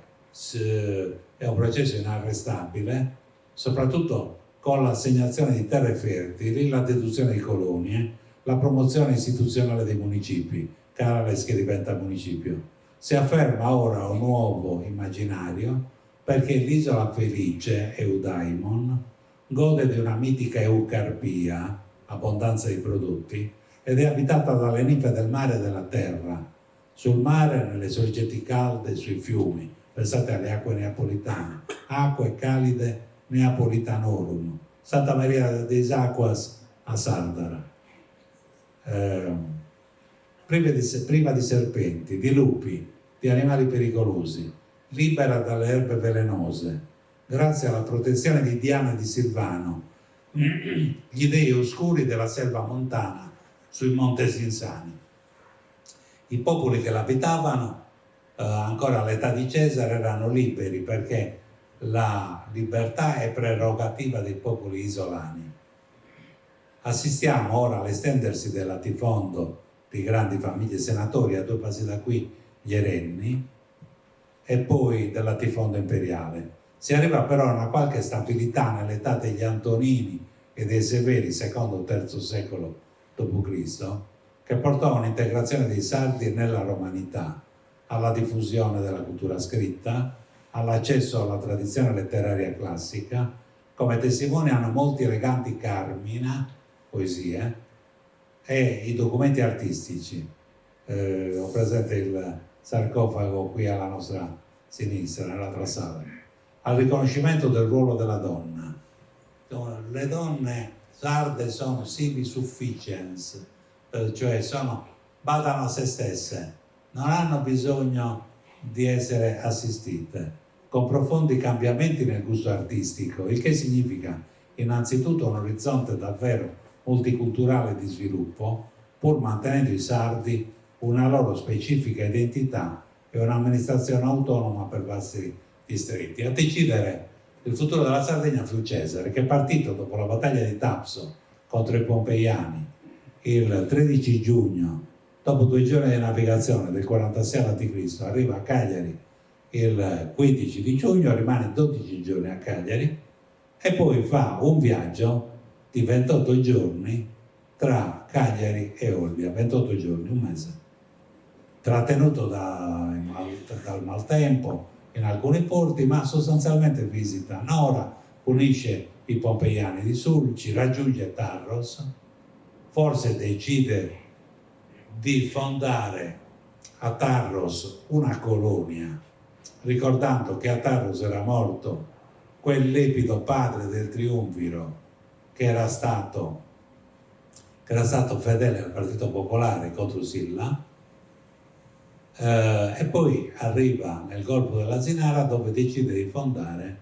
è un processo inarrestabile, soprattutto con l'assegnazione di terre fertili, la deduzione di colonie, la promozione istituzionale dei municipi, Carales che diventa municipio. Si afferma ora un nuovo immaginario, perché l'isola felice, Eudaimon, gode di una mitica eucarpia, abbondanza di prodotti, ed è abitata dalle ninfe del mare e della terra, sul mare, nelle sorgenti calde, sui fiumi. Pensate alle acque neapolitane, acque calide neapolitanorum, Santa Maria des Aquas a Sardara. Priva di serpenti, di lupi, di animali pericolosi, libera dalle erbe velenose, grazie alla protezione di Diana e di Silvano, gli dei oscuri della selva montana sul monte Sinsani. I popoli che l'abitavano ancora all'età di Cesare erano liberi, perché la libertà è prerogativa dei popoli isolani. Assistiamo ora all'estendersi del latifondo di grandi famiglie senatori a 2 passi da qui, gli Erenni, e poi del latifondo imperiale. Si arriva però a una qualche stabilità nell'età degli Antonini e dei Severi, secondo o III secolo d.C., che portò a un'integrazione dei sardi nella romanità, alla diffusione della cultura scritta, all'accesso alla tradizione letteraria classica, come testimoniano molti eleganti carmina, poesie, e i documenti artistici. Ho presente il sarcofago qui alla nostra sinistra, nell'altra sala, al riconoscimento del ruolo della donna. le donne sarde sono semi-sufficiens, cioè badano a se stesse, non hanno bisogno di essere assistite, con profondi cambiamenti nel gusto artistico, il che significa innanzitutto un orizzonte davvero multiculturale di sviluppo, pur mantenendo i sardi una loro specifica identità e un'amministrazione autonoma per vasti distretti. A decidere il futuro della Sardegna fu Cesare, che partito dopo la battaglia di Tapso contro i Pompeiani il 13 giugno, dopo 2 giorni di navigazione del 46 a.C., arriva a Cagliari il 15 di giugno, rimane 12 giorni a Cagliari e poi fa un viaggio di 28 giorni tra Cagliari e Olbia, 28 giorni, un mese, trattenuto dal maltempo in alcuni porti, ma sostanzialmente visita Nora, unisce i Pompeiani di Sulci, raggiunge Tarros, forse decide di fondare a Tarros una colonia, ricordando che a Tarros era morto quel lepido padre del triumviro che era stato fedele al Partito Popolare contro Silla, e poi arriva nel Golfo dell'Asinara, dove decide di fondare,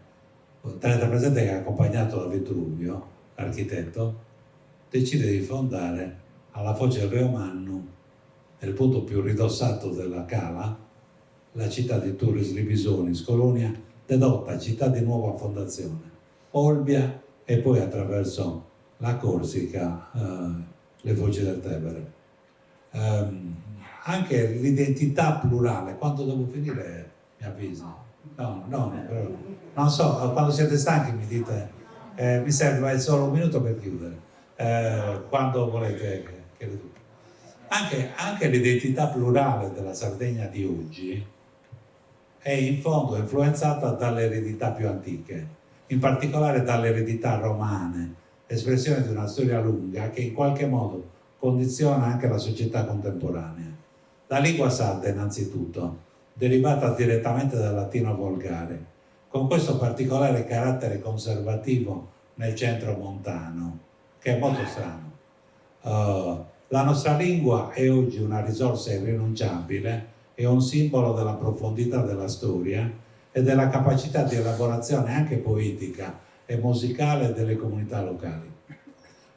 tenete presente che è accompagnato da Vitruvio, l'architetto, decide di fondare alla foce del Rio Mannu, nel punto più ridossato della Cala, la città di Turris Libisonis, colonia dedotta città di nuova fondazione, Olbia, e poi attraverso la Corsica le foci del Tevere. Anche l'identità plurale, quando devo finire mi avvisi. Però, non so, quando siete stanchi mi dite, mi serve solo un minuto per chiudere, quando volete che le dica. Anche l'identità plurale della Sardegna di oggi è in fondo influenzata dalle eredità più antiche, in particolare dalle eredità romane, espressione di una storia lunga che in qualche modo condiziona anche la società contemporanea. La lingua sarda, innanzitutto, derivata direttamente dal latino volgare, con questo particolare carattere conservativo nel centro montano, che è molto strano. La nostra lingua è oggi una risorsa irrinunciabile e un simbolo della profondità della storia e della capacità di elaborazione anche poetica e musicale delle comunità locali.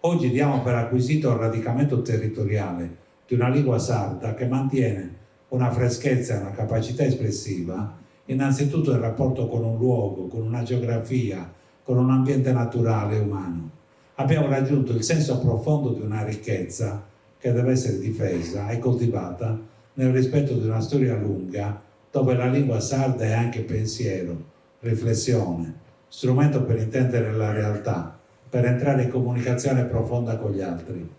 Oggi diamo per acquisito il radicamento territoriale di una lingua sarda che mantiene una freschezza e una capacità espressiva, innanzitutto in rapporto con un luogo, con una geografia, con un ambiente naturale e umano. Abbiamo raggiunto il senso profondo di una ricchezza che deve essere difesa e coltivata nel rispetto di una storia lunga, dove la lingua sarda è anche pensiero, riflessione, strumento per intendere la realtà, per entrare in comunicazione profonda con gli altri.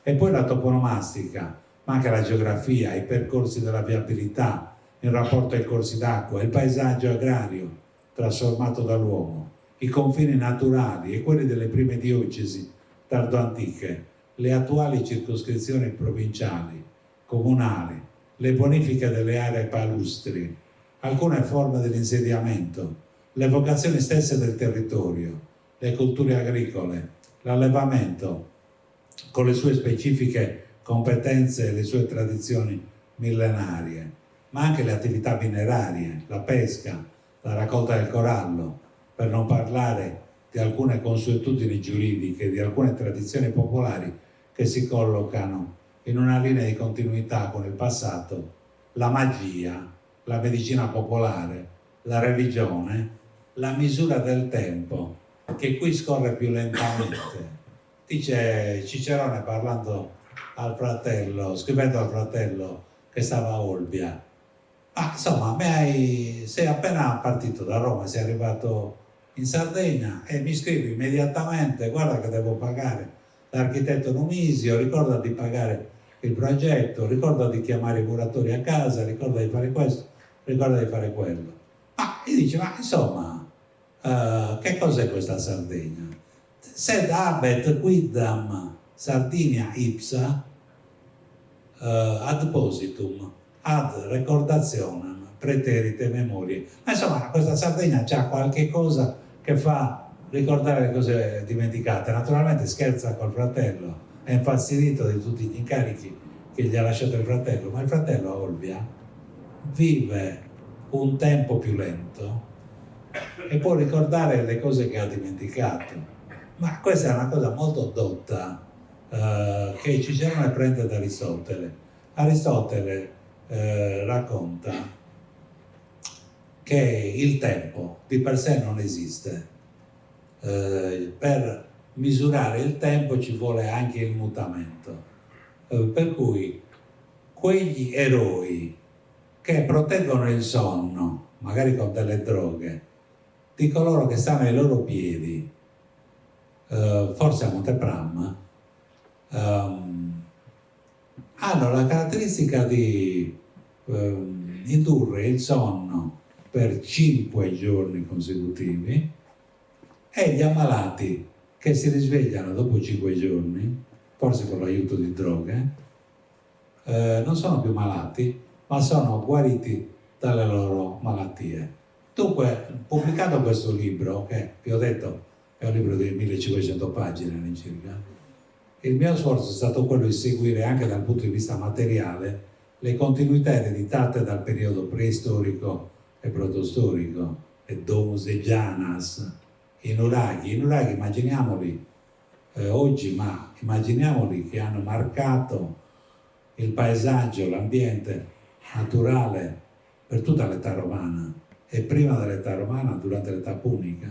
E poi la toponomastica, ma anche la geografia, i percorsi della viabilità in rapporto ai corsi d'acqua, il paesaggio agrario trasformato dall'uomo, i confini naturali e quelli delle prime diocesi tardo-antiche, le attuali circoscrizioni provinciali, comunali, le bonifiche delle aree palustri, alcune forme dell'insediamento, le vocazioni stesse del territorio, le culture agricole, l'allevamento, con le sue specifiche competenze e le sue tradizioni millenarie, ma anche le attività minerarie, la pesca, la raccolta del corallo, per non parlare di alcune consuetudini giuridiche, di alcune tradizioni popolari che si collocano in una linea di continuità con il passato, la magia, la medicina popolare, la religione, la misura del tempo, che qui scorre più lentamente. Dice Cicerone parlando al fratello, scrivendo al fratello che stava a Olbia: insomma, sei appena partito da Roma, sei arrivato in Sardegna e mi scrivi immediatamente: guarda che devo pagare l'architetto Numisio, ricorda di pagare il progetto, ricorda di chiamare i muratori a casa, ricorda di fare questo, ricorda di fare quello. E dice: ma insomma, che cos'è questa Sardegna? Sed habet quidam Sardinia ipsa ad positum ad recordationem praeterite memorie. Ma insomma, questa Sardegna c'ha qualche cosa che fa ricordare le cose dimenticate. Naturalmente scherza col fratello, è infastidito di tutti gli incarichi che gli ha lasciato il fratello, ma il fratello a Olbia vive un tempo più lento e può ricordare le cose che ha dimenticato. Ma questa è una cosa molto dotta che Cicerone prende da Aristotele. Aristotele racconta che il tempo di per sé non esiste. Per misurare il tempo ci vuole anche il mutamento. Per cui quegli eroi che proteggono il sonno, magari con delle droghe, di coloro che stanno ai loro piedi, forse a Montepram, hanno la caratteristica di indurre il sonno per 5 giorni consecutivi, e gli ammalati che si risvegliano dopo 5 giorni, forse con l'aiuto di droghe, non sono più malati, ma sono guariti dalle loro malattie. Dunque, pubblicando questo libro, che vi ho detto è un libro di 1500 pagine all'incirca, il mio sforzo è stato quello di seguire anche dal punto di vista materiale le continuità ereditate dal periodo preistorico e protostorico, e Domus e Janas, i nuraghi, immaginiamoli oggi, ma immaginiamoli che hanno marcato il paesaggio, l'ambiente naturale per tutta l'età romana, e prima dell'età romana, durante l'età punica,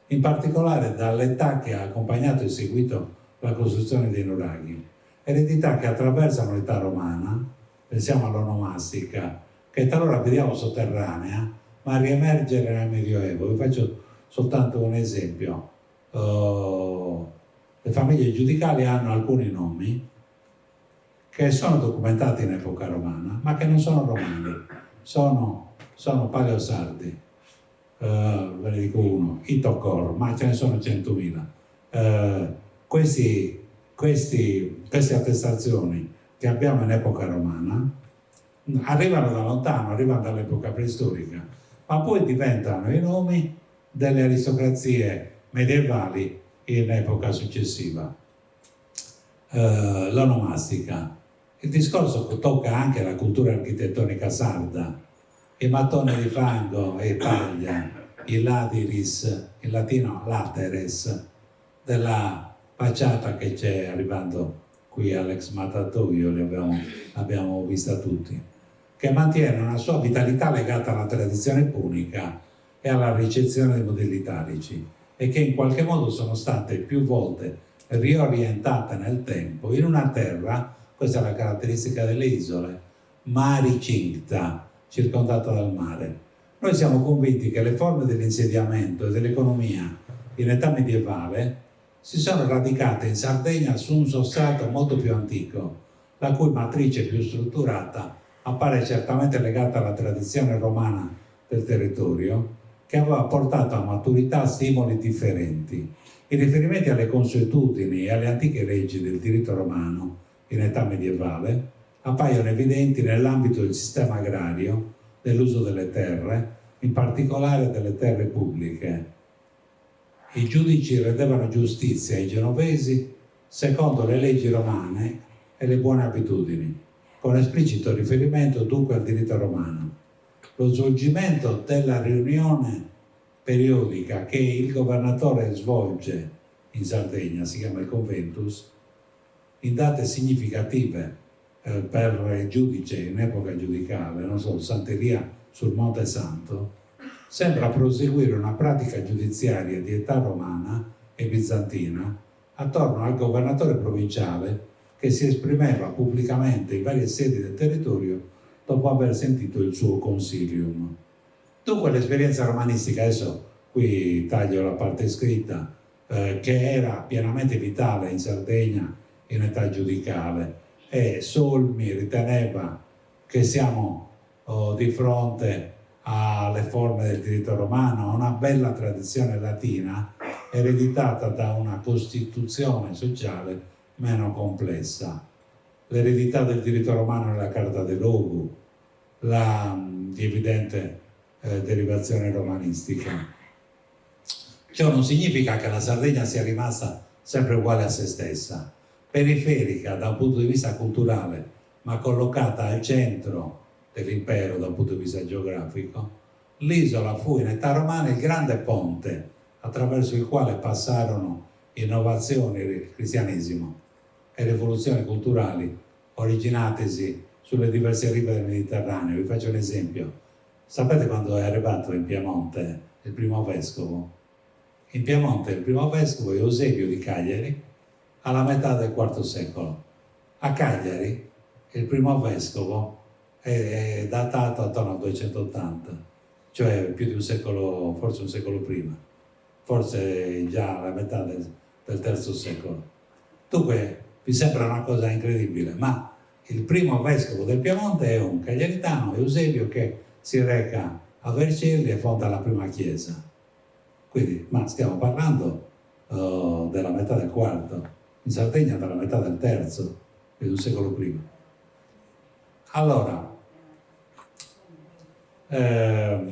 in particolare dall'età che ha accompagnato e seguito la costruzione dei nuraghi, eredità che attraversano l'età romana, pensiamo all'onomastica, che talora vediamo sotterranea, ma riemergere nel Medioevo. Vi faccio soltanto un esempio. Le famiglie giudicali hanno alcuni nomi che sono documentati in epoca romana, ma che non sono romani, sono paleosardi. Ve ne dico uno, i Tocor, ma ce ne sono 100.000. Queste attestazioni che abbiamo in epoca romana arrivano da lontano, arrivano dall'epoca preistorica, ma poi diventano i nomi delle aristocrazie medievali in epoca successiva. L'onomastica. Il discorso tocca anche la cultura architettonica sarda, i mattoni di fango e paglia, i ladiris, in latino lateres, della facciata che c'è arrivando qui all'ex mattatoio, l'abbiamo vista tutti, che mantiene una sua vitalità legata alla tradizione punica e alla ricezione dei modelli italici, e che in qualche modo sono state più volte riorientate nel tempo in una terra, questa è la caratteristica delle isole, maricincta, circondata dal mare. Noi siamo convinti che le forme dell'insediamento e dell'economia in età medievale si sono radicate in Sardegna su un sostrato molto più antico, la cui matrice più strutturata appare certamente legata alla tradizione romana del territorio, che aveva portato a maturità stimoli differenti. I riferimenti alle consuetudini e alle antiche leggi del diritto romano in età medievale appaiono evidenti nell'ambito del sistema agrario, dell'uso delle terre, in particolare delle terre pubbliche. I giudici rendevano giustizia ai genovesi secondo le leggi romane e le buone abitudini, con esplicito riferimento dunque al diritto romano. Lo svolgimento della riunione periodica che il governatore svolge in Sardegna, si chiama il Conventus, in date significative per il giudice in epoca giudicale, non so, Santeria sul Monte Santo, sembra proseguire una pratica giudiziaria di età romana e bizantina attorno al governatore provinciale che si esprimeva pubblicamente in varie sedi del territorio dopo aver sentito il suo consilium. Dunque l'esperienza romanistica, adesso qui taglio la parte scritta, che era pienamente vitale in Sardegna in età giudicale, e Solmi riteneva che siamo di fronte alle forme del diritto romano, a una bella tradizione latina ereditata da una costituzione sociale meno complessa. L'eredità del diritto romano nella Carta de Logu, di evidente derivazione romanistica. Ciò non significa che la Sardegna sia rimasta sempre uguale a se stessa, periferica da un punto di vista culturale, ma collocata al centro dell'impero da un punto di vista geografico. L'isola fu in età romana il grande ponte attraverso il quale passarono innovazioni, il cristianesimo e rivoluzioni culturali originatesi sulle diverse rive del Mediterraneo. Vi faccio un esempio. Sapete quando è arrivato in Piemonte il primo vescovo? In Piemonte il primo vescovo è Eusebio di Cagliari, alla metà del IV secolo. A Cagliari il primo vescovo è datato attorno al 280, cioè più di un secolo, forse un secolo prima, forse già alla metà del III secolo. Dunque vi sembra una cosa incredibile, ma il primo vescovo del Piemonte è un cagliaritano, Eusebio, che si reca a Vercelli e fonda la prima chiesa. Quindi, ma stiamo parlando della metà del IV, in Sardegna dalla metà del III, quindi un secolo prima. Allora,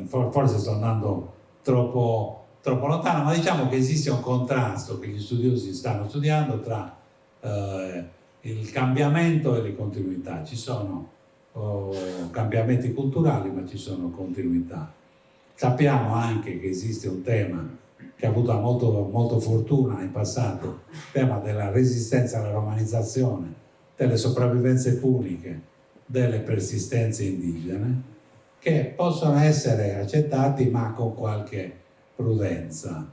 forse sto andando troppo lontano, ma diciamo che esiste un contrasto che gli studiosi stanno studiando tra il cambiamento e le continuità. Ci sono cambiamenti culturali, ma ci sono continuità. Sappiamo anche che esiste un tema che ha avuto molto fortuna in passato, il tema della resistenza alla romanizzazione, delle sopravvivenze puniche, delle persistenze indigene, che possono essere accettati ma con qualche prudenza,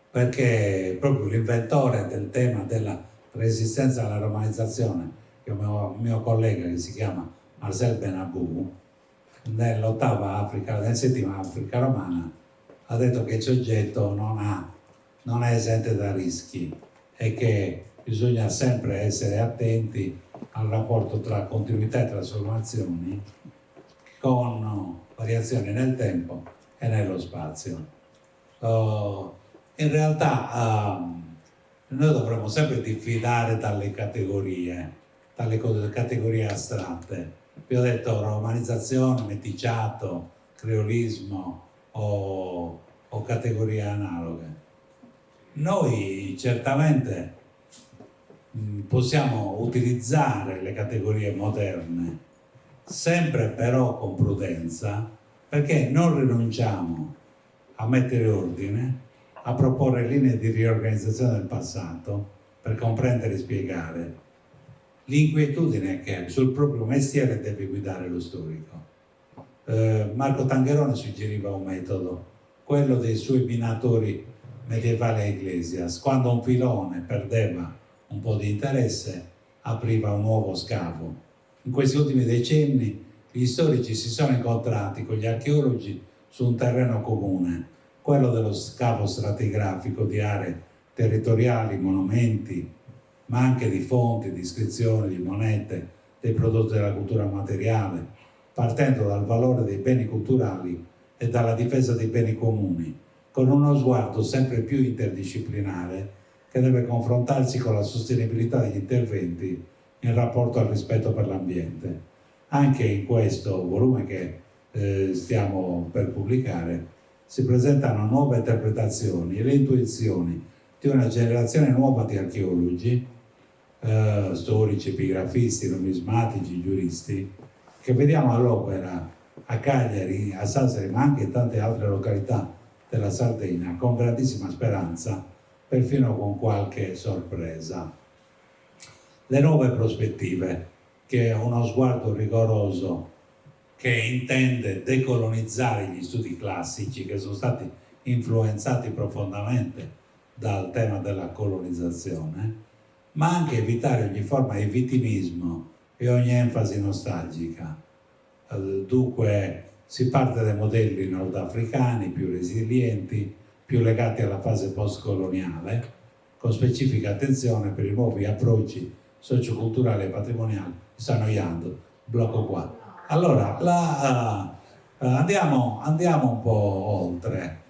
perché proprio l'inventore del tema della resistenza alla romanizzazione, che è un mio collega che si chiama Marcel Benabou, nel settima Africa romana, ha detto che il soggetto non è esente da rischi e che bisogna sempre essere attenti al rapporto tra continuità e trasformazioni con variazioni nel tempo e nello spazio. In realtà noi dovremmo sempre diffidare dalle categorie astratte. Vi ho detto romanizzazione, meticciato, creolismo o categorie analoghe. Noi certamente possiamo utilizzare le categorie moderne, sempre però con prudenza, perché non rinunciamo a mettere ordine, a proporre linee di riorganizzazione del passato per comprendere e spiegare. L'inquietudine che sul proprio mestiere deve guidare lo storico. Marco Tangherone suggeriva un metodo, quello dei suoi binatori medievali a Iglesias. Quando un filone perdeva un po' di interesse, apriva un nuovo scavo. In questi ultimi decenni gli storici si sono incontrati con gli archeologi su un terreno comune, quello dello scavo stratigrafico di aree territoriali, monumenti, ma anche di fonti, di iscrizioni, di monete, dei prodotti della cultura materiale, partendo dal valore dei beni culturali e dalla difesa dei beni comuni, con uno sguardo sempre più interdisciplinare che deve confrontarsi con la sostenibilità degli interventi in rapporto al rispetto per l'ambiente. Anche in questo volume che stiamo per pubblicare si presentano nuove interpretazioni e le intuizioni di una generazione nuova di archeologi, storici, epigrafisti, numismatici, giuristi, che vediamo all'opera a Cagliari, a Sassari, ma anche in tante altre località della Sardegna, con grandissima speranza, perfino con qualche sorpresa. Le nuove prospettive, che è uno sguardo rigoroso che intende decolonizzare gli studi classici che sono stati influenzati profondamente dal tema della colonizzazione, ma anche evitare ogni forma di vittimismo e ogni enfasi nostalgica. Dunque si parte dai modelli nordafricani più resilienti, più legati alla fase post-coloniale, con specifica attenzione per i nuovi approcci socioculturali e patrimoniali. Mi sta annoiando, blocco qua. Allora, andiamo un po' oltre.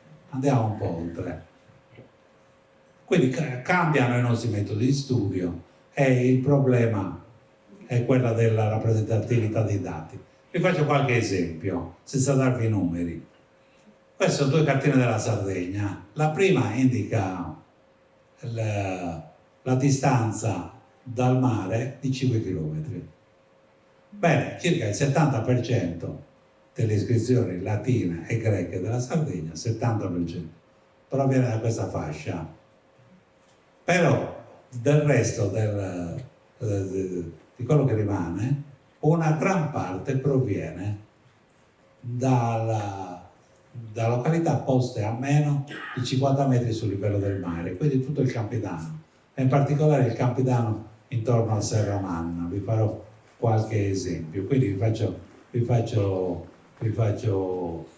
Quindi cambiano i nostri metodi di studio e il problema è quella della rappresentatività dei dati. Vi faccio qualche esempio, senza darvi numeri. Queste sono due cartine della Sardegna. La prima indica la distanza dal mare di 5 km. Bene, circa il 70% delle iscrizioni latine e greche della Sardegna, 70%, proviene da questa fascia. Però del resto di quello che rimane, una gran parte proviene da località poste a meno di 50 metri sul livello del mare, quindi tutto il Campidano, e in particolare il Campidano intorno a Serramanna. Vi farò qualche esempio. Quindi vi faccio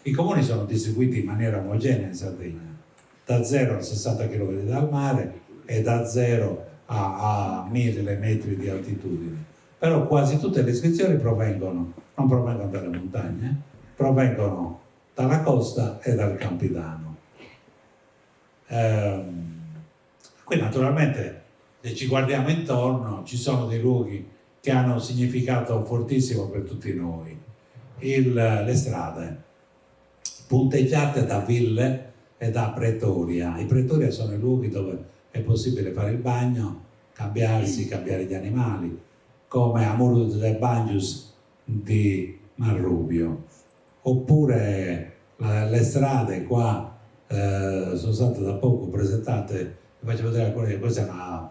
i comuni sono distribuiti in maniera omogenea in Sardegna, da 0 a 60 km dal mare e da 0 a 1000 metri di altitudine. Però quasi tutte le iscrizioni non provengono dalle montagne, provengono dalla costa e dal Campidano. Qui naturalmente, se ci guardiamo intorno, ci sono dei luoghi che hanno un significato fortissimo per tutti noi. Le strade punteggiate da ville e da pretoria. I pretoria sono i luoghi dove è possibile fare il bagno, cambiarsi, cambiare gli animali, come a Murud de Bangius di Marrubio. Oppure le strade qua sono state da poco presentate, vi faccio vedere alcune, questa è una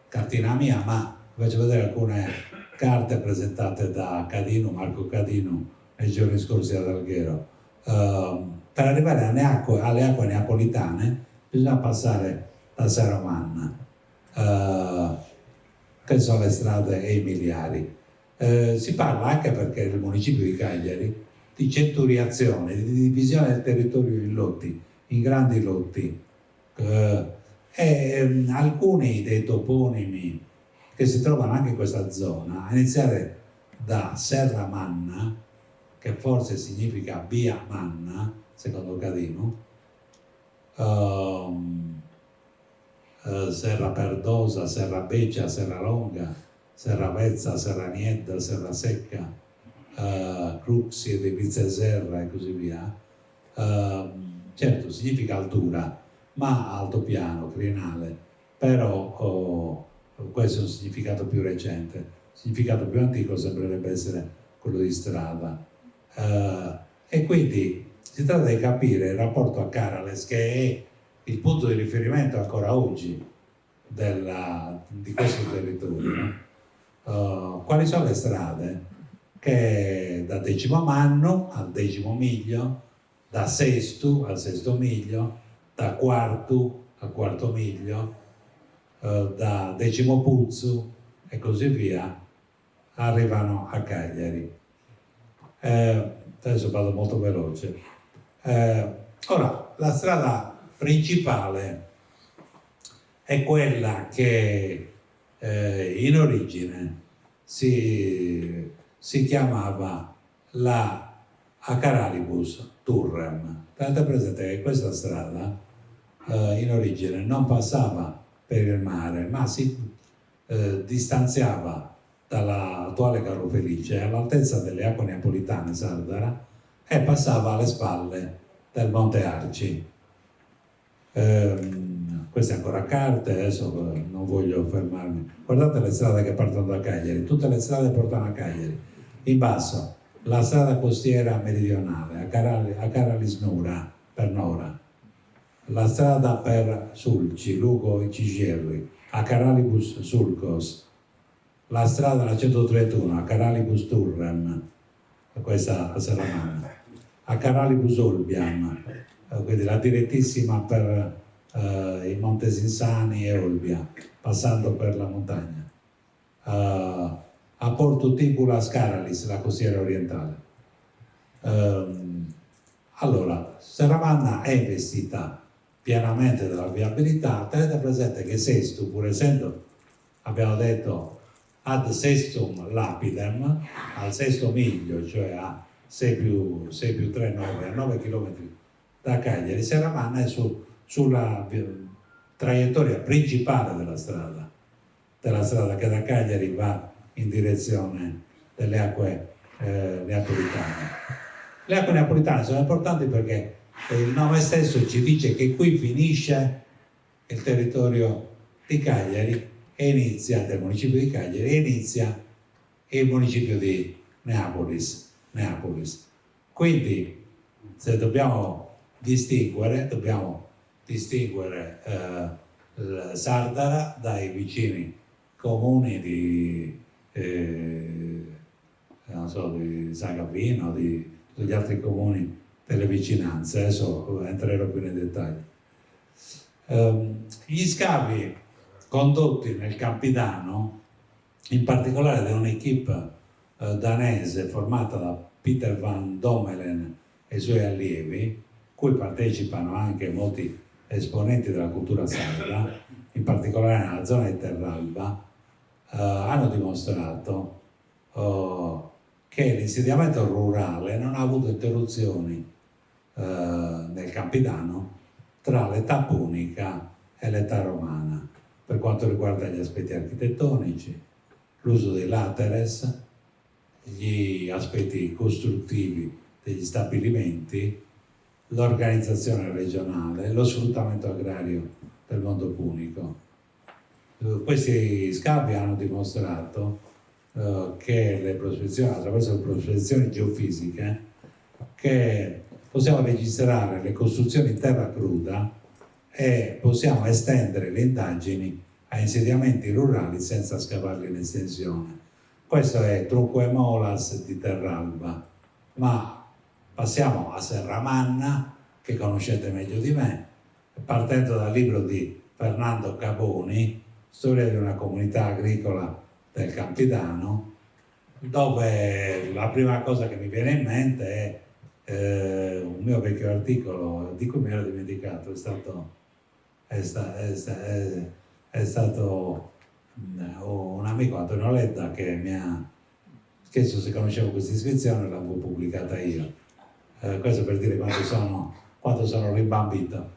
cartina mia, ma vi faccio vedere alcune carte presentate da Cadino, Marco Cadino, nei giorni scorsi ad Alghero. Per arrivare alle acque neapolitane bisogna passare da Serramanna, che sono le strade emiliari. Si parla anche, perché nel municipio di Cagliari, di centuriazione, di divisione del territorio in lotti, in grandi lotti, e alcuni dei toponimi che si trovano anche in questa zona, a iniziare da Serramanna, che forse significa via Manna, secondo Cadino, Serra Perdosa, Serra Beccia, Serra Longa, Serra Vezza, Serra Niedda, Serra Secca, Cruxi di Vizzeserra e così via. Certo, significa altura, ma altopiano, crinale, però questo è un significato più recente. Il significato più antico sembrerebbe essere quello di strada. E quindi si tratta di capire il rapporto a Carales, che è il punto di riferimento ancora oggi di questo territorio. Quali sono le strade che da Decimo Manno al Decimo Miglio, da Sestu al Sesto Miglio, da Quartu al Quarto Miglio, da Decimo Puzzu e così via, arrivano a Cagliari. Adesso vado molto veloce. Ora, la strada principale è quella che in origine si chiamava la Acaralibus Turrem. Tenete presente che questa strada in origine non passava per il mare, ma si distanziava dall'attuale Carlo Felice all'altezza delle acque neapolitane Sardara e passava alle spalle del Monte Arci. Queste ancora carte, adesso non voglio fermarmi. Guardate le strade che partono da Cagliari, tutte le strade portano a Cagliari. In basso la strada costiera meridionale a Caralisnura per Nora, la strada per Sulci, Lugo e Cigierri, a Caralibus Sulcos, la strada la 131 a Caralibus Turrem, questa a Serramanna, a Caralibus Olbiam, quindi la direttissima per i Montesinsani e Olbia, passando per la montagna, a Porto Tibula Scaralis, la costiera orientale. Allora, Serramanna è investita pienamente della viabilità. Tenete presente che Sestu, pur essendo, abbiamo detto, ad sestum lapidem, al sesto miglio, cioè a 6 più 3, 9, a 9 km da Cagliari, Serramanna è sulla traiettoria principale della strada che da Cagliari va in direzione delle acque neapolitane. Le acque neapolitane sono importanti perché e il nome stesso ci dice che qui finisce il territorio di Cagliari e inizia, del municipio di Cagliari, e inizia il municipio di Neapolis. Quindi se dobbiamo distinguere Sardara dai vicini comuni di non so, di San Gavino, di tutti gli altri comuni delle vicinanze. Adesso entrerò più nei dettagli. Gli scavi condotti nel Campidano, in particolare da un'equipe danese formata da Peter van Dommelen e i suoi allievi, cui partecipano anche molti esponenti della cultura sarda, in particolare nella zona di Terralba, hanno dimostrato che l'insediamento rurale non ha avuto interruzioni nel Campidano tra l'età punica e l'età romana, per quanto riguarda gli aspetti architettonici, l'uso dei lateres, gli aspetti costruttivi degli stabilimenti, l'organizzazione regionale, lo sfruttamento agrario del mondo punico. Questi scavi hanno dimostrato che le prospezioni, attraverso le prospezioni geofisiche, che possiamo registrare le costruzioni in terra cruda e possiamo estendere le indagini a insediamenti rurali senza scavarli in estensione. Questo è Trucco e Molas di Terralba, ma passiamo a Serramanna, che conoscete meglio di me, partendo dal libro di Fernando Caboni, Storia di una comunità agricola del Campidano, dove la prima cosa che mi viene in mente è un mio vecchio articolo di cui mi ero dimenticato, è stato un amico, Antonio Ledda, che mi ha chiesto se conoscevo questa iscrizione e l'avevo pubblicata io. Questo per dire quanto sono rimbambito.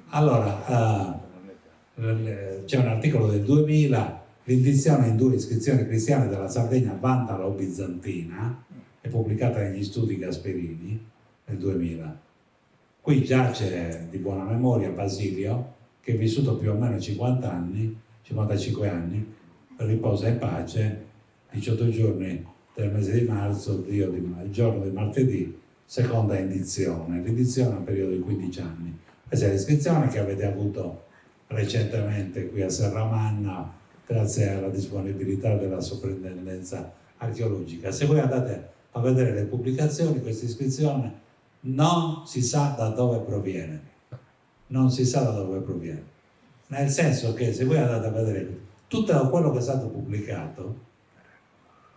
Allora, c'è un articolo del 2000, l'indizione in 2 iscrizioni cristiane della Sardegna vandala o bizantina, è pubblicata negli studi Gasperini nel 2000. Qui giace di buona memoria Basilio, che è vissuto più o meno 55 anni, riposa in pace, 18 giorni del mese di marzo, il giorno di martedì, seconda indizione. L'indizione è un periodo di 15 anni. Questa è l'iscrizione che avete avuto recentemente qui a Serramanna, grazie alla disponibilità della soprintendenza archeologica. Se voi andate a vedere le pubblicazioni, questa iscrizione non si sa da dove proviene, nel senso che se voi andate a vedere tutto quello che è stato pubblicato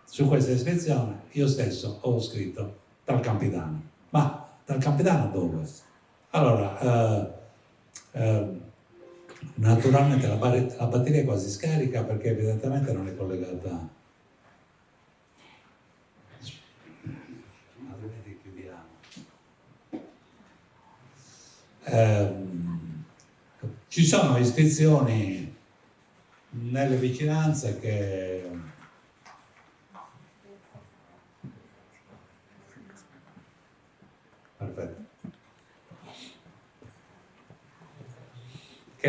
su questa iscrizione, io stesso ho scritto dal Campidano. Ma dal Campidano dove? Allora, naturalmente la batteria è quasi scarica perché evidentemente non è collegata. Altrimenti chiudiamo. Ci sono iscrizioni nelle vicinanze che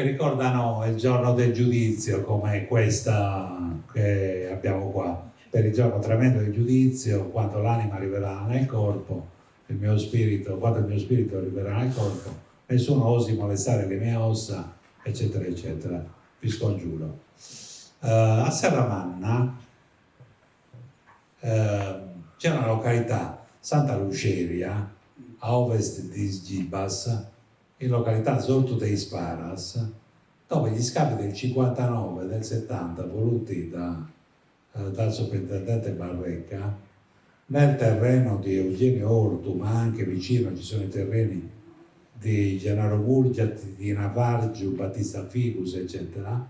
ricordano il giorno del giudizio, come questa che abbiamo qua, per il giorno tremendo del giudizio, quando l'anima arriverà nel corpo, quando il mio spirito arriverà nel corpo, nessuno osi molestare le mie ossa, eccetera eccetera, vi scongiuro. A Serramanna c'è una località, Santa Luceria, a ovest di Sgibas, in località Sortu dei Sparas, dove gli scavi del 59 e del 70 voluti dal sovrintendente Barrecca nel terreno di Eugenio Ortu, ma anche vicino ci sono i terreni di Gennaro Murgiat, di Navargiu, Battista Figus, eccetera,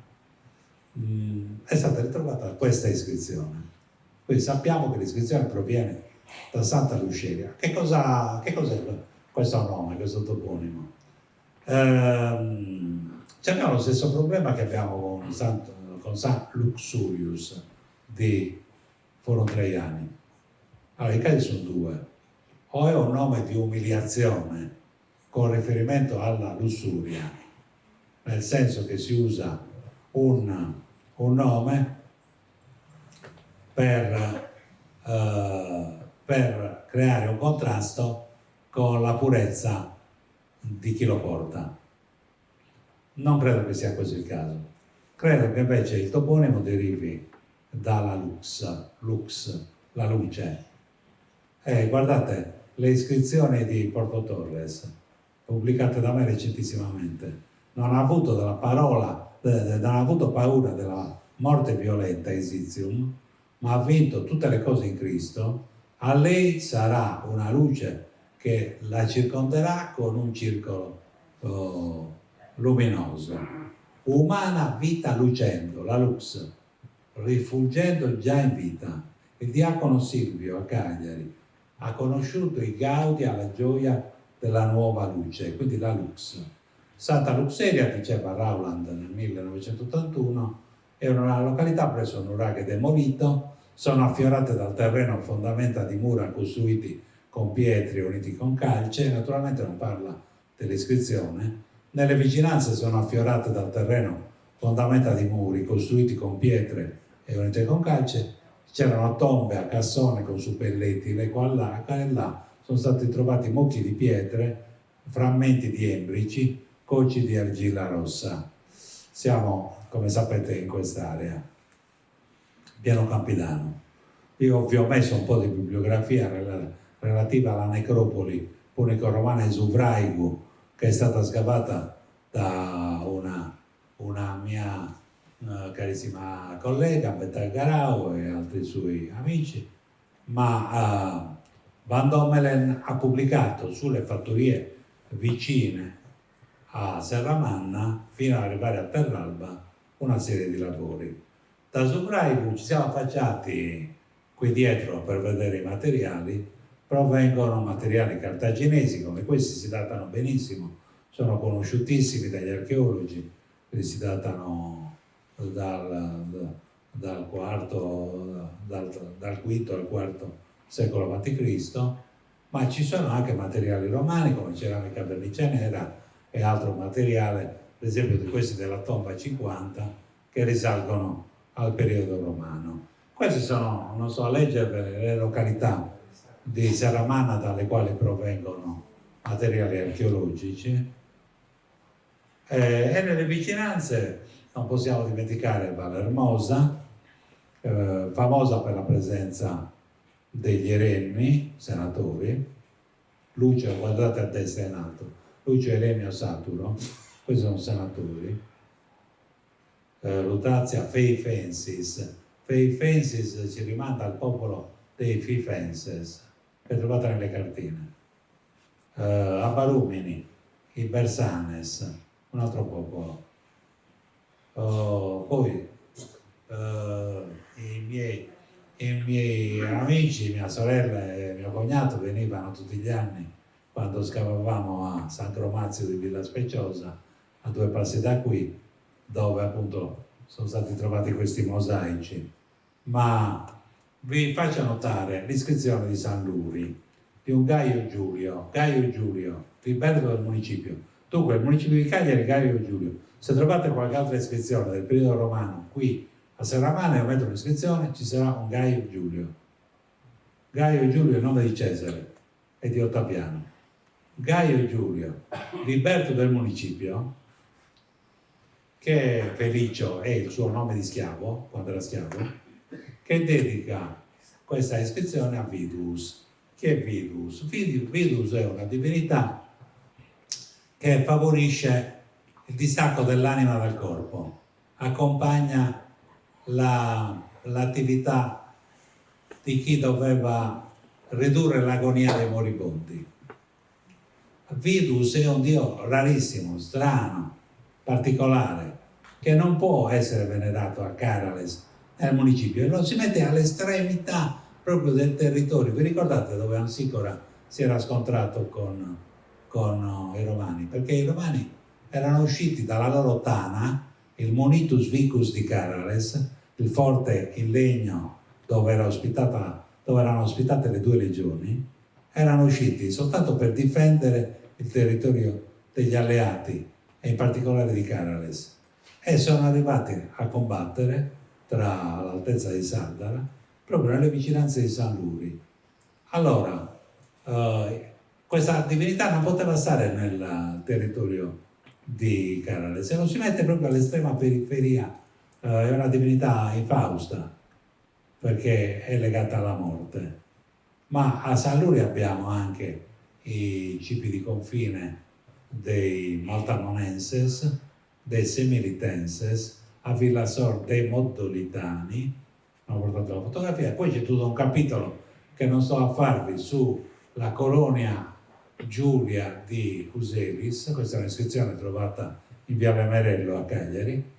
è stata ritrovata questa iscrizione. Quindi sappiamo che l'iscrizione proviene da Santa Luceria. Che cos'è questo nome, questo toponimo? Abbiamo lo stesso problema che abbiamo con San Luxurius di Foro Traiani. Allora, i casi sono 2: o è un nome di umiliazione con riferimento alla lussuria, nel senso che si usa un nome per creare un contrasto con la purezza di chi lo porta. Non credo che sia questo il caso. Credo che invece il toponimo derivi dalla lux, la luce. Guardate, le iscrizioni di Porto Torres, pubblicate da me recentissimamente, non ha avuto paura della morte violenta Isizium, ma ha vinto tutte le cose in Cristo. A lei sarà una luce che la circonderà con un circolo luminoso. Umana vita lucendo, la lux, rifulgendo già in vita. Il diacono Silvio a Cagliari ha conosciuto i gaudi alla gioia della nuova luce, quindi la lux. Santa Luxeria, diceva Rowland nel 1981, è una località presso un nuraghe demolito, sono affiorate dal terreno fondamenta di mura costruiti con pietre uniti con calce, naturalmente non parla dell'iscrizione. Nelle vicinanze sono affiorate dal terreno fondamenta di muri costruiti con pietre e unite con calce. C'erano tombe a cassone con suppelletti, le qua e là sono stati trovati mucchi di pietre, frammenti di embrici, cocci di argilla rossa. Siamo, come sapete, in quest'area, Piano Campidano. Io vi ho messo un po' di bibliografia relativa alla necropoli punico-romana Esuvraigu, che è stata scavata da una mia carissima collega, Betal Garau e altri suoi amici, ma Van Dommelen ha pubblicato sulle fattorie vicine a Serramanna fino ad arrivare a Terralba una serie di lavori. Da Zubraigu ci siamo affacciati qui dietro per vedere i materiali. Provengono materiali cartaginesi, come questi si datano benissimo, sono conosciutissimi dagli archeologi, si datano dal V al IV secolo a.C., ma ci sono anche materiali romani come ceramica vernice nera e altro materiale, per esempio di questi della tomba 50, che risalgono al periodo romano. Queste sono, non so leggervele, le località di Serramanna dalle quali provengono materiali archeologici. E nelle vicinanze non possiamo dimenticare Valle Hermosa, famosa per la presenza degli erenni, senatori. Lucio, guardate a destra in alto, Lucio Erenio Saturo, questi sono senatori. Lutazia Feifensis ci rimanda al popolo dei Fifenses, che trovate nelle cartine. Abarumini, i Bersanes, un altro popolo. Poi i miei amici, mia sorella e mio cognato venivano tutti gli anni quando scavavamo a San Cromazio di Villa Speciosa, a 2 passi da qui, dove appunto sono stati trovati questi mosaici. Ma vi faccio notare l'iscrizione di San Luri, di un Gaio Giulio, liberto del municipio. Dunque, il municipio di Cagliari, Gaio Giulio. Se trovate qualche altra iscrizione del periodo romano qui a Serramanna e metto un'iscrizione, ci sarà un Gaio Giulio. Gaio Giulio è il nome di Cesare e di Ottaviano. Gaio Giulio, liberto del municipio, che Felicio è il suo nome di schiavo, quando era schiavo, che dedica questa iscrizione a Vidus. Chi è Vidus? Vidus è una divinità che favorisce il distacco dell'anima dal corpo, accompagna l'attività di chi doveva ridurre l'agonia dei moribondi. Vidus è un dio rarissimo, strano, particolare, che non può essere venerato a Carales nel municipio e lo si mette all'estremità proprio del territorio. Vi ricordate dove Ansicora si era scontrato con i romani? Perché i romani erano usciti dalla loro tana, il Monitus Vicus di Carales, il forte in legno dove erano ospitate le 2 legioni, erano usciti soltanto per difendere il territorio degli alleati e in particolare di Carrales, e sono arrivati a combattere tra l'altezza di Sardara proprio nelle vicinanze di San Luri. Allora, questa divinità non poteva stare nel territorio di Carrales, se non si mette proprio all'estrema periferia, è una divinità infausta perché è legata alla morte. Ma a San Luri abbiamo anche i cibi di confine dei Maltamonenses, dei Semiritenses, a Villasor dei Moddolitani. Ho portato la fotografia, poi c'è tutto un capitolo che non sto a farvi sulla colonia Giulia di Uselis. Questa è un'iscrizione trovata in Viale Merello a Cagliari,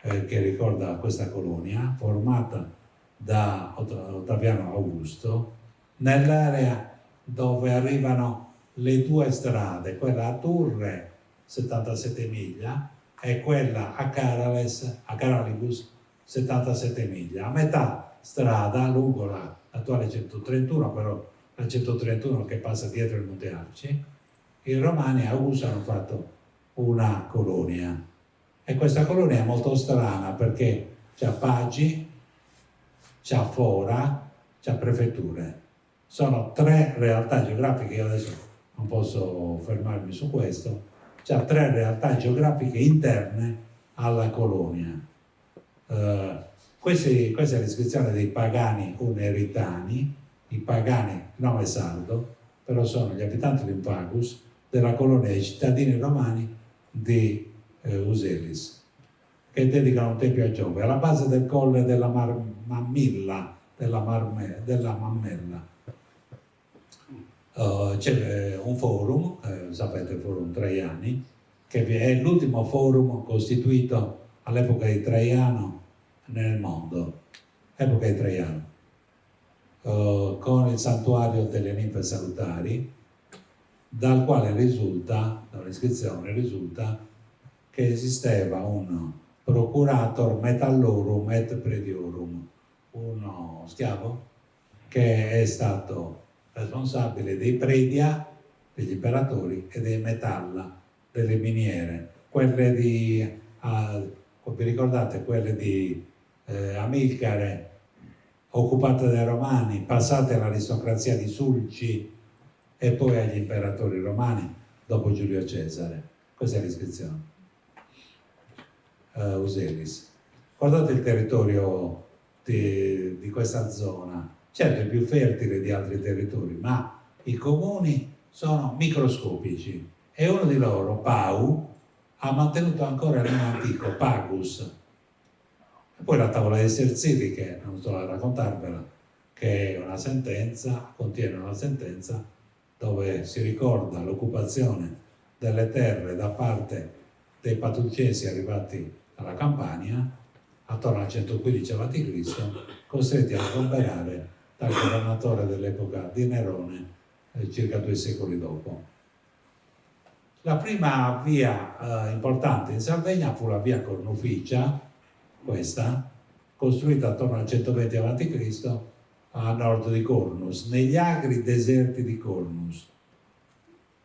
che ricorda questa colonia formata da Ottaviano Augusto, nell'area dove arrivano le due strade, quella a Turre 77 miglia e quella a Caralibus 77 miglia. A metà strada, lungo l'attuale 131, però la 131 che passa dietro il Monte Arci, i romani a Augusto hanno fatto una colonia, e questa colonia è molto strana perché c'ha Pagi, c'ha Fora, c'ha prefetture. Sono tre realtà geografiche, io adesso non posso fermarmi su questo, c'ha tre realtà geografiche interne alla colonia. Questa è l'iscrizione dei pagani uneritani. I pagani, il nome è sardo, però sono gli abitanti di Impagus, della colonia dei cittadini romani di Uselis, che dedicano un tempio a Giove, alla base del colle della Mammella. C'è un forum, sapete, il forum Traiani, che è l'ultimo forum costituito all'epoca di Traiano nel mondo, epoca di Traiano, con il santuario delle ninfe salutari, dal quale risulta, dall'iscrizione risulta che esisteva un procurator metallorum et prediorum, uno schiavo che è stato responsabile dei predia degli imperatori e dei metalla delle miniere, quelle di vi ricordate, quelle di Amilcare occupate dai romani, passate all'aristocrazia di Sulci e poi agli imperatori romani dopo Giulio Cesare. Questa è l'iscrizione. Uselis. Guardate il territorio di questa zona, certo è più fertile di altri territori, ma i comuni sono microscopici, e uno di loro, Pau, ha mantenuto ancora il nome antico, Pagus. E poi la tavola dei Serzili, che non sto a raccontarvela, che è una sentenza, contiene una sentenza dove si ricorda l'occupazione delle terre da parte dei Patuccesi arrivati dalla Campania attorno al 115 a.C., costretti a sgomberare dal governatore dell'epoca di Nerone circa 2 secoli dopo. La prima via importante in Sardegna fu la via Cornuficia, questa, costruita attorno al 120 a.C. a nord di Cornus, negli agri deserti di Cornus.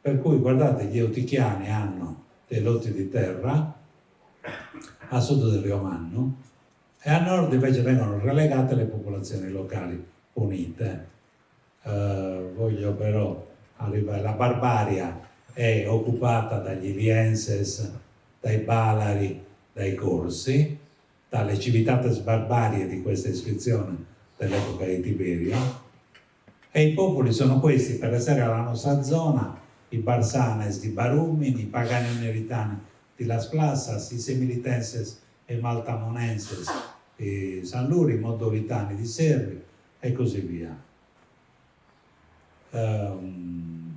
Per cui, guardate, gli Eutichiani hanno dei lotti di terra a sud del Rio Mannu, e a nord invece vengono relegate le popolazioni locali unite. Voglio però arrivare, la Barbaria è occupata dagli Ilienses, dai Balari, dai Corsi, dalle civitates barbarie di questa iscrizione dell'epoca di Tiberio, e i popoli sono questi, per essere alla nostra zona: i Barsanes di Barumini, i Pagani Neritani di Las Plasas, i Semilitenses e Maltamonenses di San Luri, i Moddolitani di Serri e così via.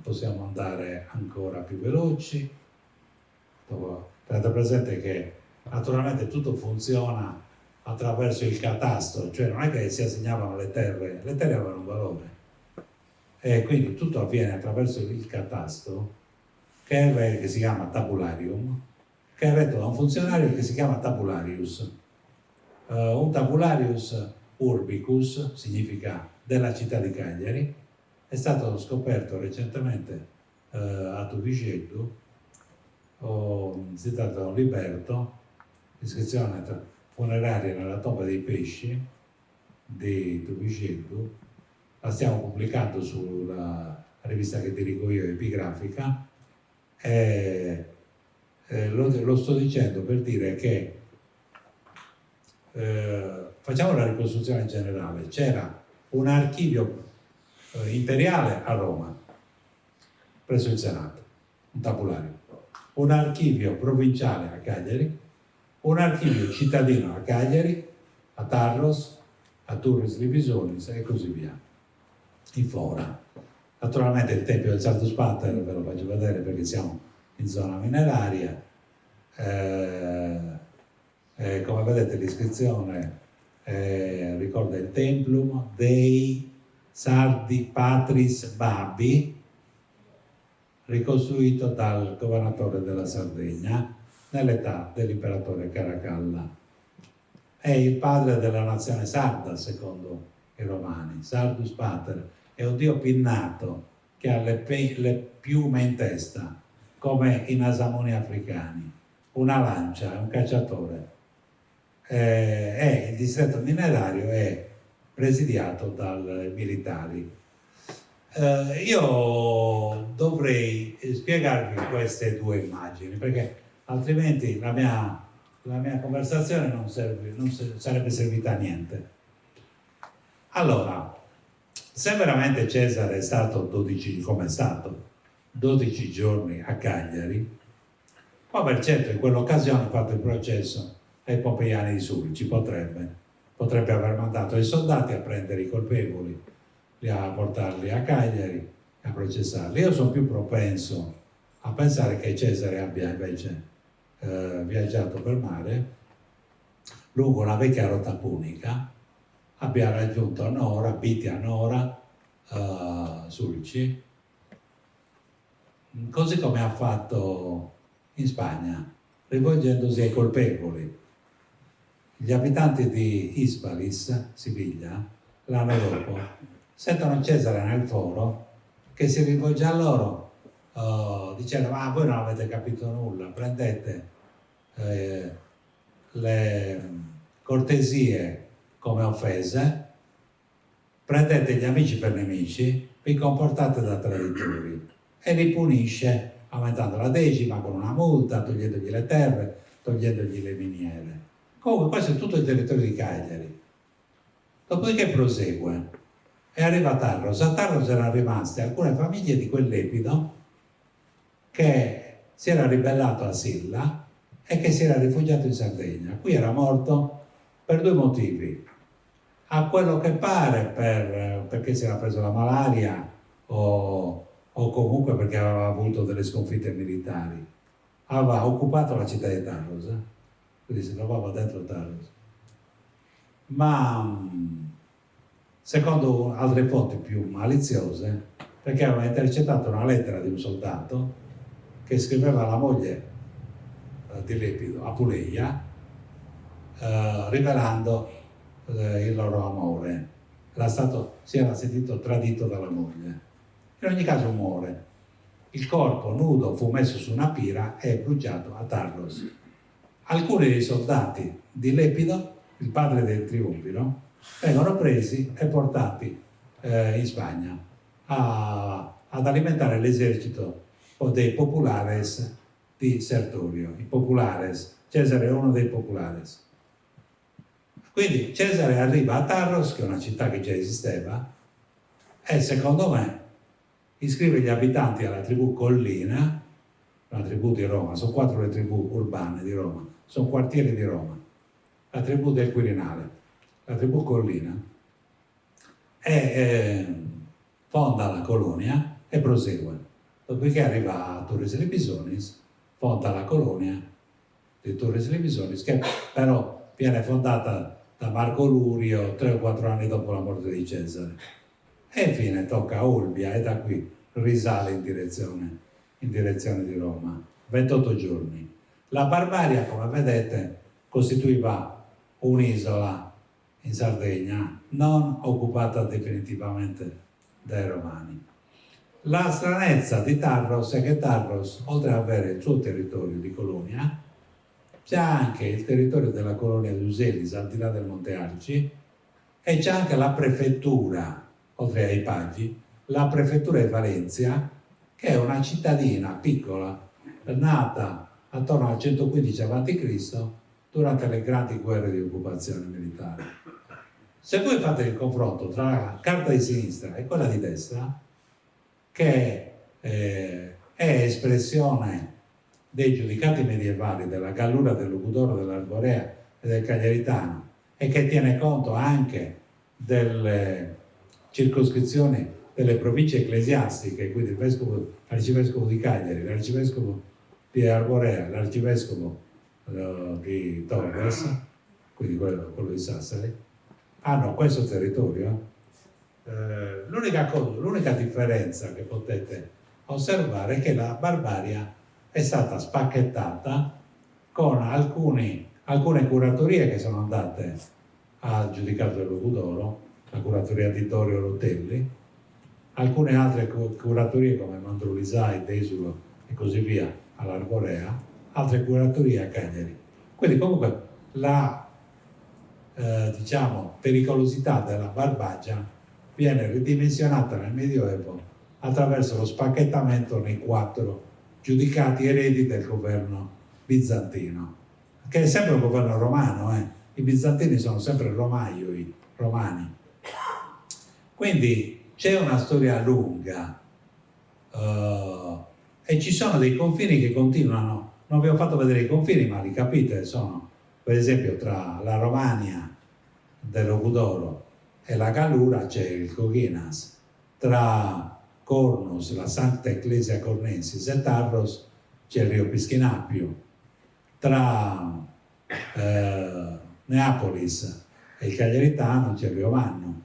Possiamo andare ancora più veloci. Tenete presente che naturalmente tutto funziona attraverso il catasto, cioè non è che si assegnavano le terre avevano un valore, e quindi tutto avviene attraverso il catasto, che si chiama tabularium, che è retto da un funzionario che si chiama tabularius. Un tabularius urbicus significa della città di Cagliari, è stato scoperto recentemente a Tupicello, ho visitato Don Liberto, iscrizione funeraria nella tomba dei pesci di Tupicello, la stiamo pubblicando sulla rivista che dirigo io, Epigrafica, e lo sto dicendo per dire che facciamo la ricostruzione generale. C'era un archivio imperiale a Roma, presso il Senato, un tabulario, un archivio provinciale a Cagliari, un archivio cittadino a Cagliari, a Tarros, a Turris Libisonis e così via, in Fora. Naturalmente il Tempio del Sardus Pater ve lo faccio vedere perché siamo in zona mineraria. Come vedete l'iscrizione ricorda il Templum dei Sardi Patris Babi, ricostruito dal governatore della Sardegna nell'età dell'imperatore Caracalla. È il padre della nazione sarda, secondo i romani. Sardus Pater è un dio pinnato che ha le piume in testa, come i nasamoni africani, una lancia, è un cacciatore. Il distretto minerario è presidiato dai militari. Io dovrei spiegarvi queste due immagini perché altrimenti la mia conversazione non sarebbe servita a niente. Allora, se veramente Cesare è stato 12 giorni a Cagliari, poi per certo in quell'occasione ha fatto il processo ai Pompeiani di Sulci, potrebbe aver mandato i soldati a prendere i colpevoli, a portarli a Cagliari, a processarli. Io sono più propenso a pensare che Cesare abbia invece viaggiato per mare lungo una vecchia rotta punica, abbia raggiunto Nora, Bitia, Nora, Sulci, così come ha fatto in Spagna, rivolgendosi ai colpevoli. Gli abitanti di Hispalis, Siviglia, l'anno dopo, sentono Cesare nel foro che si rivolge a loro dicendo: ma voi non avete capito nulla, prendete le cortesie come offese, prendete gli amici per nemici, vi comportate da traditori, e li punisce aumentando la decima con una multa, togliendogli le terre, togliendogli le miniere. Comunque questo è tutto il territorio di Cagliari. Dopodiché prosegue e arriva a Tarros. A Tarros erano rimaste alcune famiglie di quell'epido che si era ribellato a Silla e che si era rifugiato in Sardegna. Qui era morto per due motivi: a quello che pare perché si era preso la malaria o comunque perché aveva avuto delle sconfitte militari. Aveva occupato la città di Tarros, quindi si trovava dentro Tarros. Ma secondo altre fonti più maliziose, perché aveva intercettato una lettera di un soldato che scriveva alla moglie di Lepido, Apuleia, rivelando il loro amore. Si era sentito tradito dalla moglie. In ogni caso muore. Il corpo nudo fu messo su una pira e bruciato a Tarlos. Alcuni dei soldati di Lepido, il padre del triumviro, vengono presi e portati in Spagna ad alimentare l'esercito dei populares di Sertorio. I populares, Cesare è uno dei populares. Quindi Cesare arriva a Tarros, che è una città che già esisteva, e secondo me iscrive gli abitanti alla tribù Collina, una tribù di Roma. Sono 4 le tribù urbane di Roma, sono quartieri di Roma. La tribù del Quirinale, la tribù Collina, e fonda la colonia e prosegue. Dopodiché arriva a Turris Libisonis, fonda la colonia di Turris Libisonis, che però viene fondata da Marco Lurio 3 o 4 anni dopo la morte di Cesare. E infine tocca a Olbia e da qui risale in direzione di Roma. 28 giorni. La Barbaria, come vedete, costituiva un'isola in Sardegna non occupata definitivamente dai Romani. La stranezza di Tarros è che Tarros, oltre ad avere il suo territorio di colonia, c'è anche il territorio della colonia di Uselis al di là del Monte Arci, e c'è anche la prefettura, oltre ai Paggi, la prefettura di Valencia, che è una cittadina piccola, nata attorno al 115 a.C. durante le grandi guerre di occupazione militare. Se voi fate il confronto tra la carta di sinistra e quella di destra, che è espressione dei giudicati medievali della Gallura, del Logudoro, dell'Arborea e del Cagliaritano, e che tiene conto anche delle circoscrizioni delle province ecclesiastiche, quindi l'arcivescovo di Cagliari, l'arcivescovo di Arborea, l'arcivescovo di Torres, quindi quello di Sassari, hanno questo territorio. L'unica differenza che potete osservare è che la Barbaria è stata spacchettata con alcune curatorie che sono andate al giudicato del Logudoro, la curatoria di Dorio Rotelli, alcune altre curatorie come Mandrulisai, Desulo e così via all'Arborea, altre curatorie a Cagliari. Quindi comunque la diciamo pericolosità della Barbagia viene ridimensionata nel Medioevo attraverso lo spacchettamento nei 4 giudicati eredi del governo bizantino, che è sempre un governo romano, I bizantini sono sempre romani. Quindi c'è una storia lunga e ci sono dei confini che continuano. Non vi ho fatto vedere i confini, ma li capite, sono per esempio tra la Romania del Logudoro e la Gallura c'è il Coghinas, tra Cornus, la Sancta Ecclesia Cornensis e Tarros c'è il Rio Piscinappiu, tra Neapolis e il Cagliaritano c'è il Rio Vanno,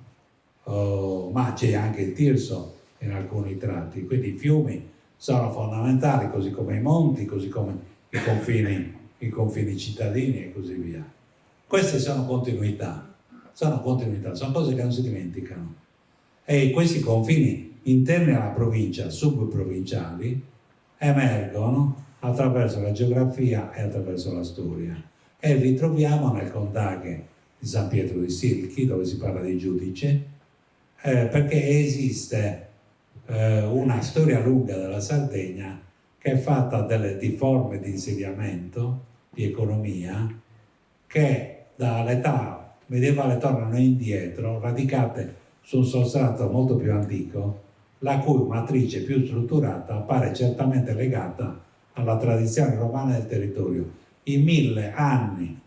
ma c'è anche il Tirso in alcuni tratti, quindi i fiumi sono fondamentali, così come i monti, così come i confini cittadini e così via. Queste sono continuità, sono cose che non si dimenticano. E questi confini interni alla provincia, subprovinciali, emergono attraverso la geografia e attraverso la storia. E li troviamo nel Condaghe di San Pietro di Silchi, dove si parla di giudice, perché esiste una storia lunga della Sardegna che è fatta di forme di insediamento, di economia, che dall'età medievale tornano indietro, radicate su un sostrato molto più antico, la cui matrice più strutturata appare certamente legata alla tradizione romana del territorio. I 1000 anni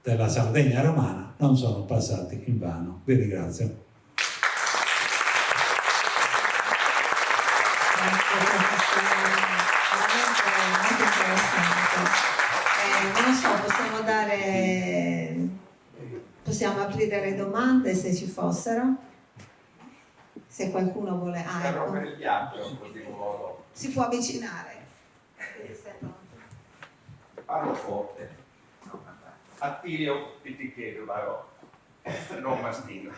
della Sardegna romana non sono passati invano. Vi ringrazio. Non so, possiamo aprire le domande se ci fossero, se qualcuno vuole. Per rompere il ghiaccio, così modo. Si può avvicinare. Parlo forte. Attilio Pittichiedo, non Mastina.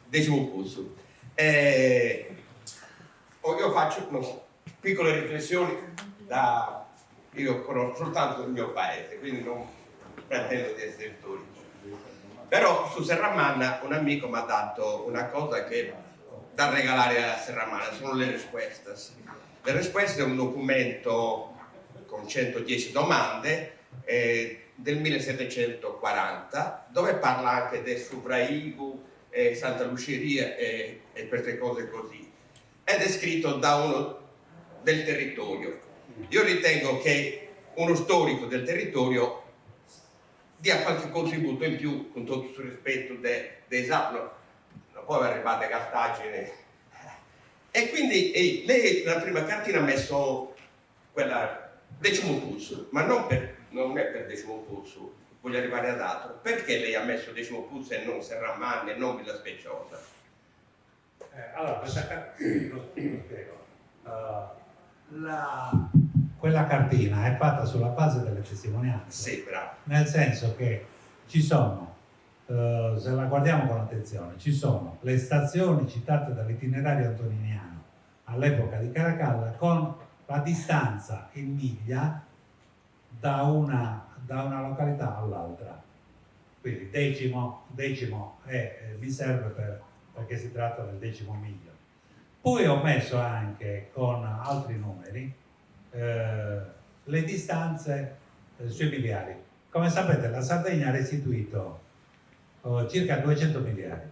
Decimo pulso. Io faccio piccole riflessioni io conosco soltanto il mio paese, quindi non pretendo di essere storico. Però su Serramanna un amico mi ha dato una cosa che da regalare a Serramanna, sono le Respuestas. Le Respuestas è un documento con 110 domande del 1740, dove parla anche del Subraigu, Santa Luceria e queste cose così. Ed è scritto da uno del territorio. Io ritengo che uno storico del territorio dia qualche contributo in più, con tutto il rispetto dei non può arrivare a Cartagine. E quindi lei la prima cartina ha messo quella decimo pulso, ma non è per decimo pulso, voglio arrivare ad altro. Perché lei ha messo decimo pulso e non Serramanna e non Villa Speciosa? Allora, questa cartina, lo spiego. Quella cartina è fatta sulla base delle testimonianze. Sì, bravo. Nel senso che ci sono, se la guardiamo con attenzione, ci sono le stazioni citate dall'itinerario antoniniano all'epoca di Caracalla, con la distanza in miglia da una località all'altra. Quindi decimo mi serve perché si tratta del 10° miglio. Poi ho messo anche con altri numeri le distanze sui miliari. Come sapete, la Sardegna ha restituito circa 200 miliari.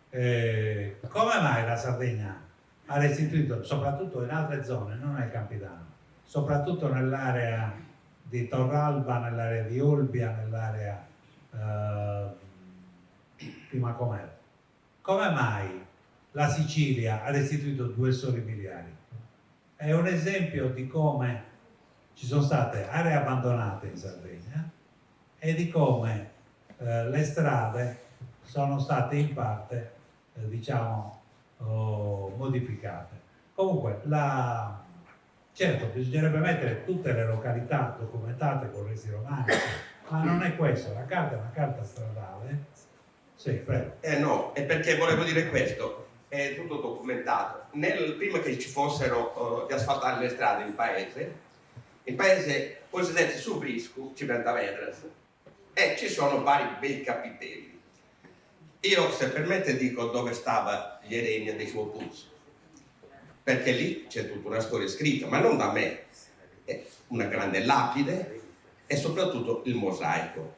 Come mai la Sardegna ha restituito, soprattutto in altre zone, non nel Campidano, soprattutto nell'area di Torralba, nell'area di Olbia, nell'area di Macomer? Come mai la Sicilia ha restituito 2 soli miliari? È un esempio di come ci sono state aree abbandonate in Sardegna e di come le strade sono state in parte modificate. Comunque certo bisognerebbe mettere tutte le località documentate con resi romani, ma non è questo, la carta è una carta stradale. Sì, prego. No, è perché volevo dire questo, è tutto documentato. Prima che ci fossero di asfaltare le strade in paese voi siete su Brisco, Civentavedras, e ci sono vari bei capitelli. Io, se permette, dico dove stava gli Erenia dei suoi pulsi, perché lì c'è tutta una storia scritta, ma non da me, è una grande lapide e soprattutto il mosaico.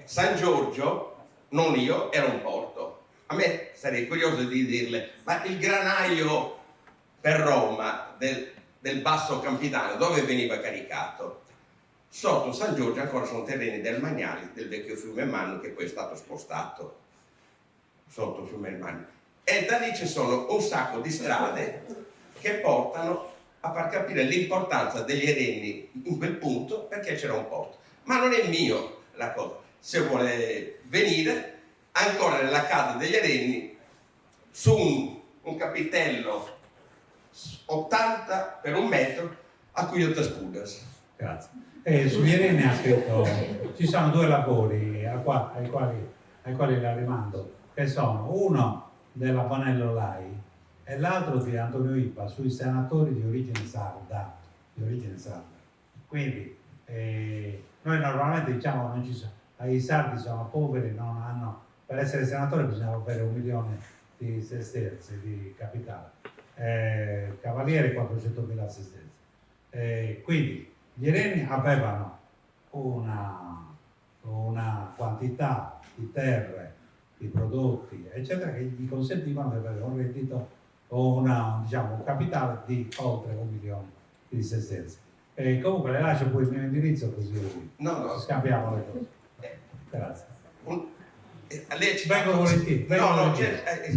San Giorgio, non io, era un porto. A me sarei curioso di dirle, ma il granaio per Roma del Basso Campidano dove veniva caricato? Sotto San Giorgio ancora sono terreni del Magnali, del vecchio fiume Manno, che poi è stato spostato sotto il fiume Manno. E da lì ci sono un sacco di strade che portano a far capire l'importanza degli Ereni in quel punto, perché c'era un porto. Ma non è mio la cosa. Se vuole venire, ancora nella casa degli Ereni, su un capitello 80 per 1 metro, a cui io ti spudas. Grazie. Sugli Ereni ha scritto, ci sono 2 lavori ai quali la rimando, che sono uno della Panello Lai e l'altro di Antonio Ippa sui senatori di origine sarda. Quindi noi normalmente diciamo i sardi sono poveri, non hanno, per essere senatore bisogna avere 1 milione di sesterzi di capitale, cavalieri 400.000 sesterzi. Quindi gli Ereni avevano una quantità di terre, di prodotti, eccetera, che gli consentivano di avere un reddito o un capitale di oltre 1 milione di sesterzi. Comunque le lascio poi il mio indirizzo così scambiamo le cose. Grazie. Lei ci Vengo volentieri.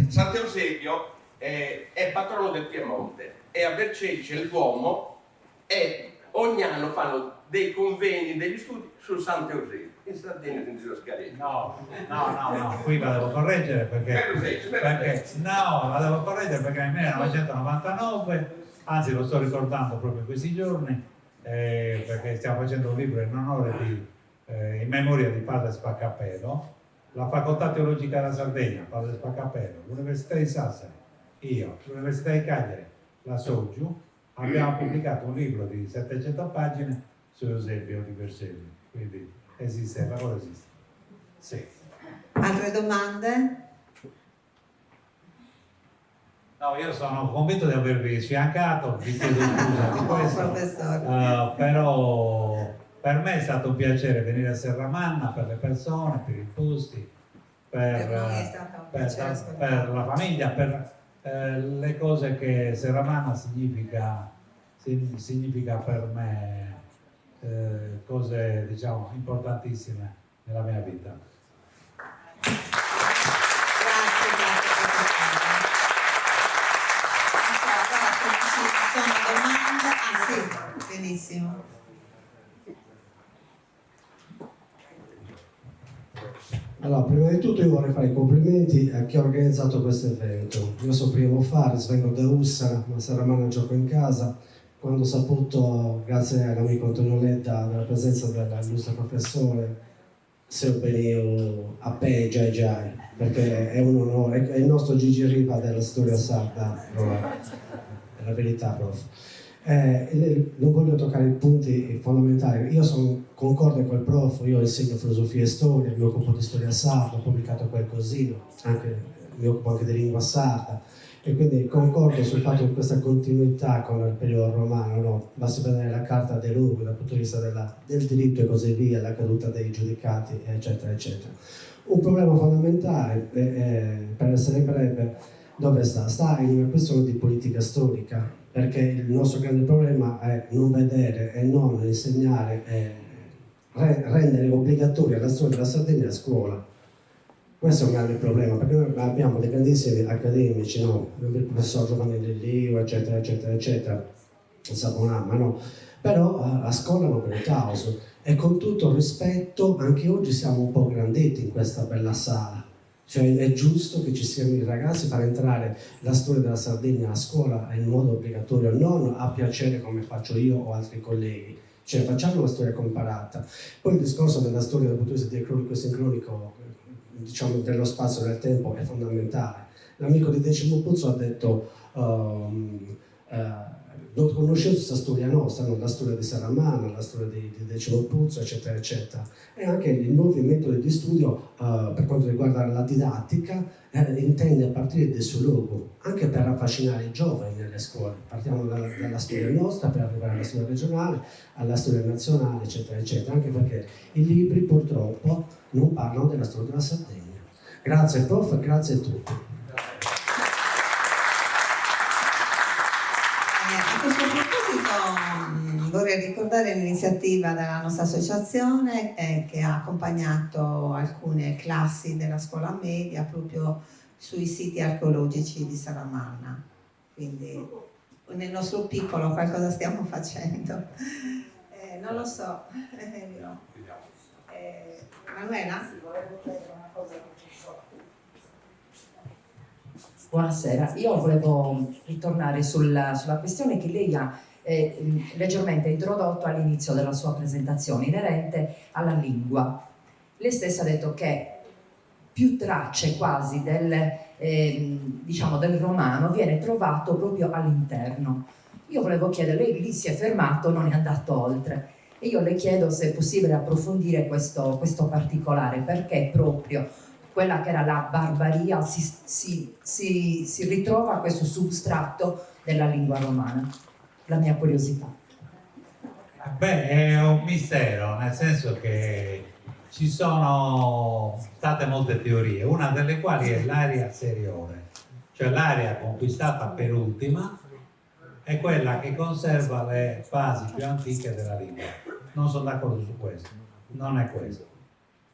Sant'Eusebio è patrono del Piemonte e a Vercelli c'è il Duomo e ogni anno fanno dei convegni, degli studi sul Sant'Eusebio. In Sardegna quindi lo Scaretti. No, qui la devo correggere perché la devo correggere perché nel 1999, anzi lo sto ricordando proprio in questi giorni, perché stiamo facendo un libro in onore in memoria di padre Spaccapelo, la facoltà teologica della Sardegna, padre Spaccapelo, l'Università di Sassari, io, l'Università di Cagliari, la Soggiu, abbiamo pubblicato un libro di 700 pagine su Eusebio di Vercelli, quindi esiste, il lavoro esiste. Sì. Altre domande? No, io sono convinto di avervi sfiancato, vi chiedo scusa di questo, però per me è stato un piacere venire a Serramanna, per le persone, per i posti, per la famiglia, per le cose che Serramanna significa per me, cose importantissime nella mia vita. Benissimo. Allora, prima di tutto io vorrei fare i complimenti a chi ha organizzato questo evento. Io so primo fare, vengo da Ussara, ma Serramanna gioco in casa. Quando ho saputo, grazie all'amico Antonio Ledda, della presenza dell'illustre professore se venio a pe già, perché è un onore, è il nostro Gigi Riva della storia sarda, è la verità, prof. Non voglio toccare i punti fondamentali, io sono concorde col prof, io insegno filosofia e storia, mi occupo di storia sarda, ho pubblicato qualcosino, mi occupo anche di lingua sarda, e quindi concordo sul fatto che questa continuità con il periodo romano, no? Basta vedere la carta dei Lupi dal punto di vista del diritto e così via, la caduta dei giudicati, eccetera, eccetera. Un problema fondamentale, per essere breve, dove sta? Sta in una questione di politica storica, perché il nostro grande problema è non vedere e non insegnare e rendere obbligatoria la storia della Sardegna a scuola. Questo è un grande problema, perché noi abbiamo dei grandissimi accademici, no? Il professor Giovanni Lillio, eccetera, eccetera, eccetera, Sabonama, no? Però a scuola non per il caos. E con tutto il rispetto, anche oggi siamo un po' granditi in questa bella sala. Cioè è giusto che ci siano i ragazzi far entrare la storia della Sardegna a scuola in modo obbligatorio, non a piacere come faccio io o altri colleghi. Cioè facciamo una storia comparata. Poi il discorso della storia dal punto di vista diacronico e sincronico, diciamo, dello spazio e del tempo è fondamentale. L'amico di Decimo Puzzo ha detto non conoscevo questa storia nostra, no? La storia di Saramana, la storia di Decimo Puzzo, eccetera, eccetera. E anche i nuovi metodi di studio per quanto riguarda la didattica intende partire dal suo luogo, anche per affascinare i giovani nelle scuole. Partiamo dalla storia nostra per arrivare alla storia regionale, alla storia nazionale, eccetera, eccetera, anche perché i libri purtroppo non parlano della storia della Sardegna. Grazie prof, grazie a tutti. A questo proposito vorrei ricordare l'iniziativa della nostra associazione che ha accompagnato alcune classi della scuola media proprio sui siti archeologici di Saramanna. Quindi nel nostro piccolo qualcosa stiamo facendo. Non lo so. Manuela? Buonasera, io volevo ritornare sulla questione che lei ha leggermente introdotto all'inizio della sua presentazione, inerente alla lingua. Lei stessa ha detto che più tracce quasi diciamo, del romano viene trovato proprio all'interno. Io volevo chiedere, lei lì si è fermato, non è andato oltre, e io le chiedo se è possibile approfondire questo particolare, perché proprio quella che era la barbaria si ritrova questo substrato della lingua romana. La mia curiosità. Beh, è un mistero, nel senso che ci sono state molte teorie, una delle quali è l'area seriore, cioè l'area conquistata per ultima è quella che conserva le fasi più antiche della lingua. Non sono d'accordo su questo, non è questo.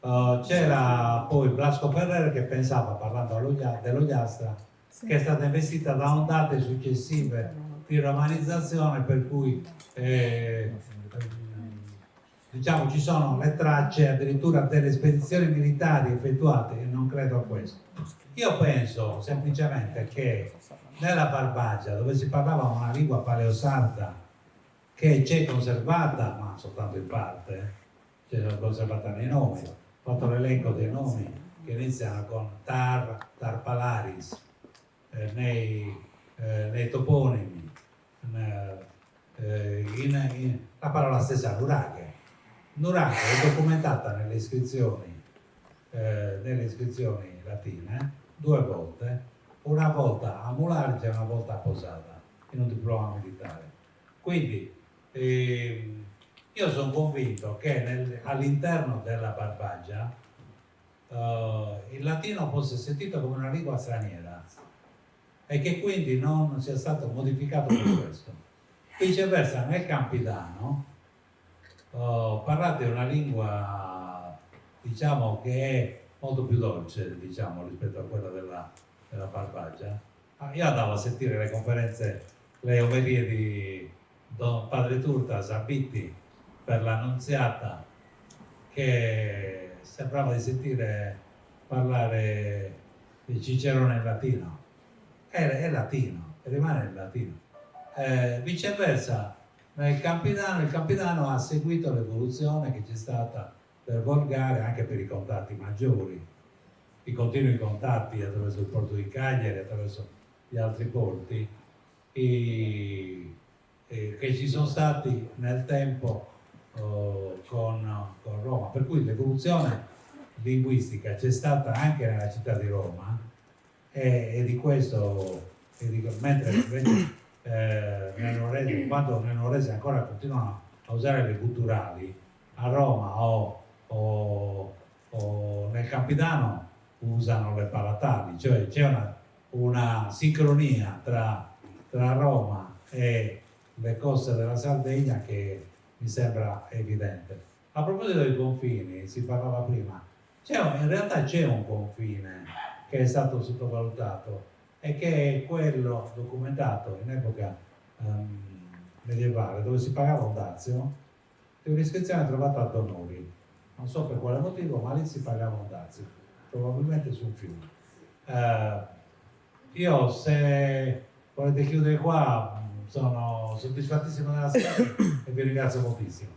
C'era poi Blasco Ferrer che pensava, parlando dell'Ogliastra, che è stata investita da ondate successive di romanizzazione, per cui diciamo ci sono le tracce addirittura delle spedizioni militari effettuate, e non credo a questo. Io penso semplicemente che nella Barbagia, dove si parlava una lingua paleosarda che c'è conservata, ma soltanto in parte, c'è conservata nei nomi, ho fatto l'elenco dei nomi che iniziano con Tar Palaris, nei toponimi, la parola stessa Nuraghe. Nuraghe è documentata nelle iscrizioni latine 2 volte, una volta a Mularge e una volta a Posada, in un diploma militare. Quindi io sono convinto che all'interno della Barbagia il latino fosse sentito come una lingua straniera e che quindi non sia stato modificato per questo. Viceversa, nel Campidano parlate una lingua, diciamo, che è molto più dolce, diciamo, rispetto a quella della Barbagia. Io andavo a sentire le conferenze, le omelie di Don Padre Turta Zabitti per l'Annunziata, che sembrava di sentire parlare di Cicerone in latino. È latino, rimane in latino. Viceversa, il Campidano ha seguito l'evoluzione che c'è stata del volgare anche per i contatti maggiori, i continui contatti attraverso il porto di Cagliari, attraverso gli altri porti, che ci sono stati nel tempo con Roma, per cui l'evoluzione linguistica c'è stata anche nella città di Roma, e di questo, mentre invece quando nel Nuorese ancora continuano a usare le gutturali, a Roma o nel Campidano usano le palatali, cioè c'è una sincronia tra Roma e le coste della Sardegna che mi sembra evidente. A proposito dei confini, si parlava prima, in realtà c'è un confine che è stato sottovalutato e che è quello documentato in epoca medievale, dove si pagava un dazio, che un'iscrizione trovata a Donori, non so per quale motivo, ma lì si pagava un dazio, probabilmente sul fiume. Io, se volete chiudere qua, sono soddisfattissimo della storia e vi ringrazio moltissimo.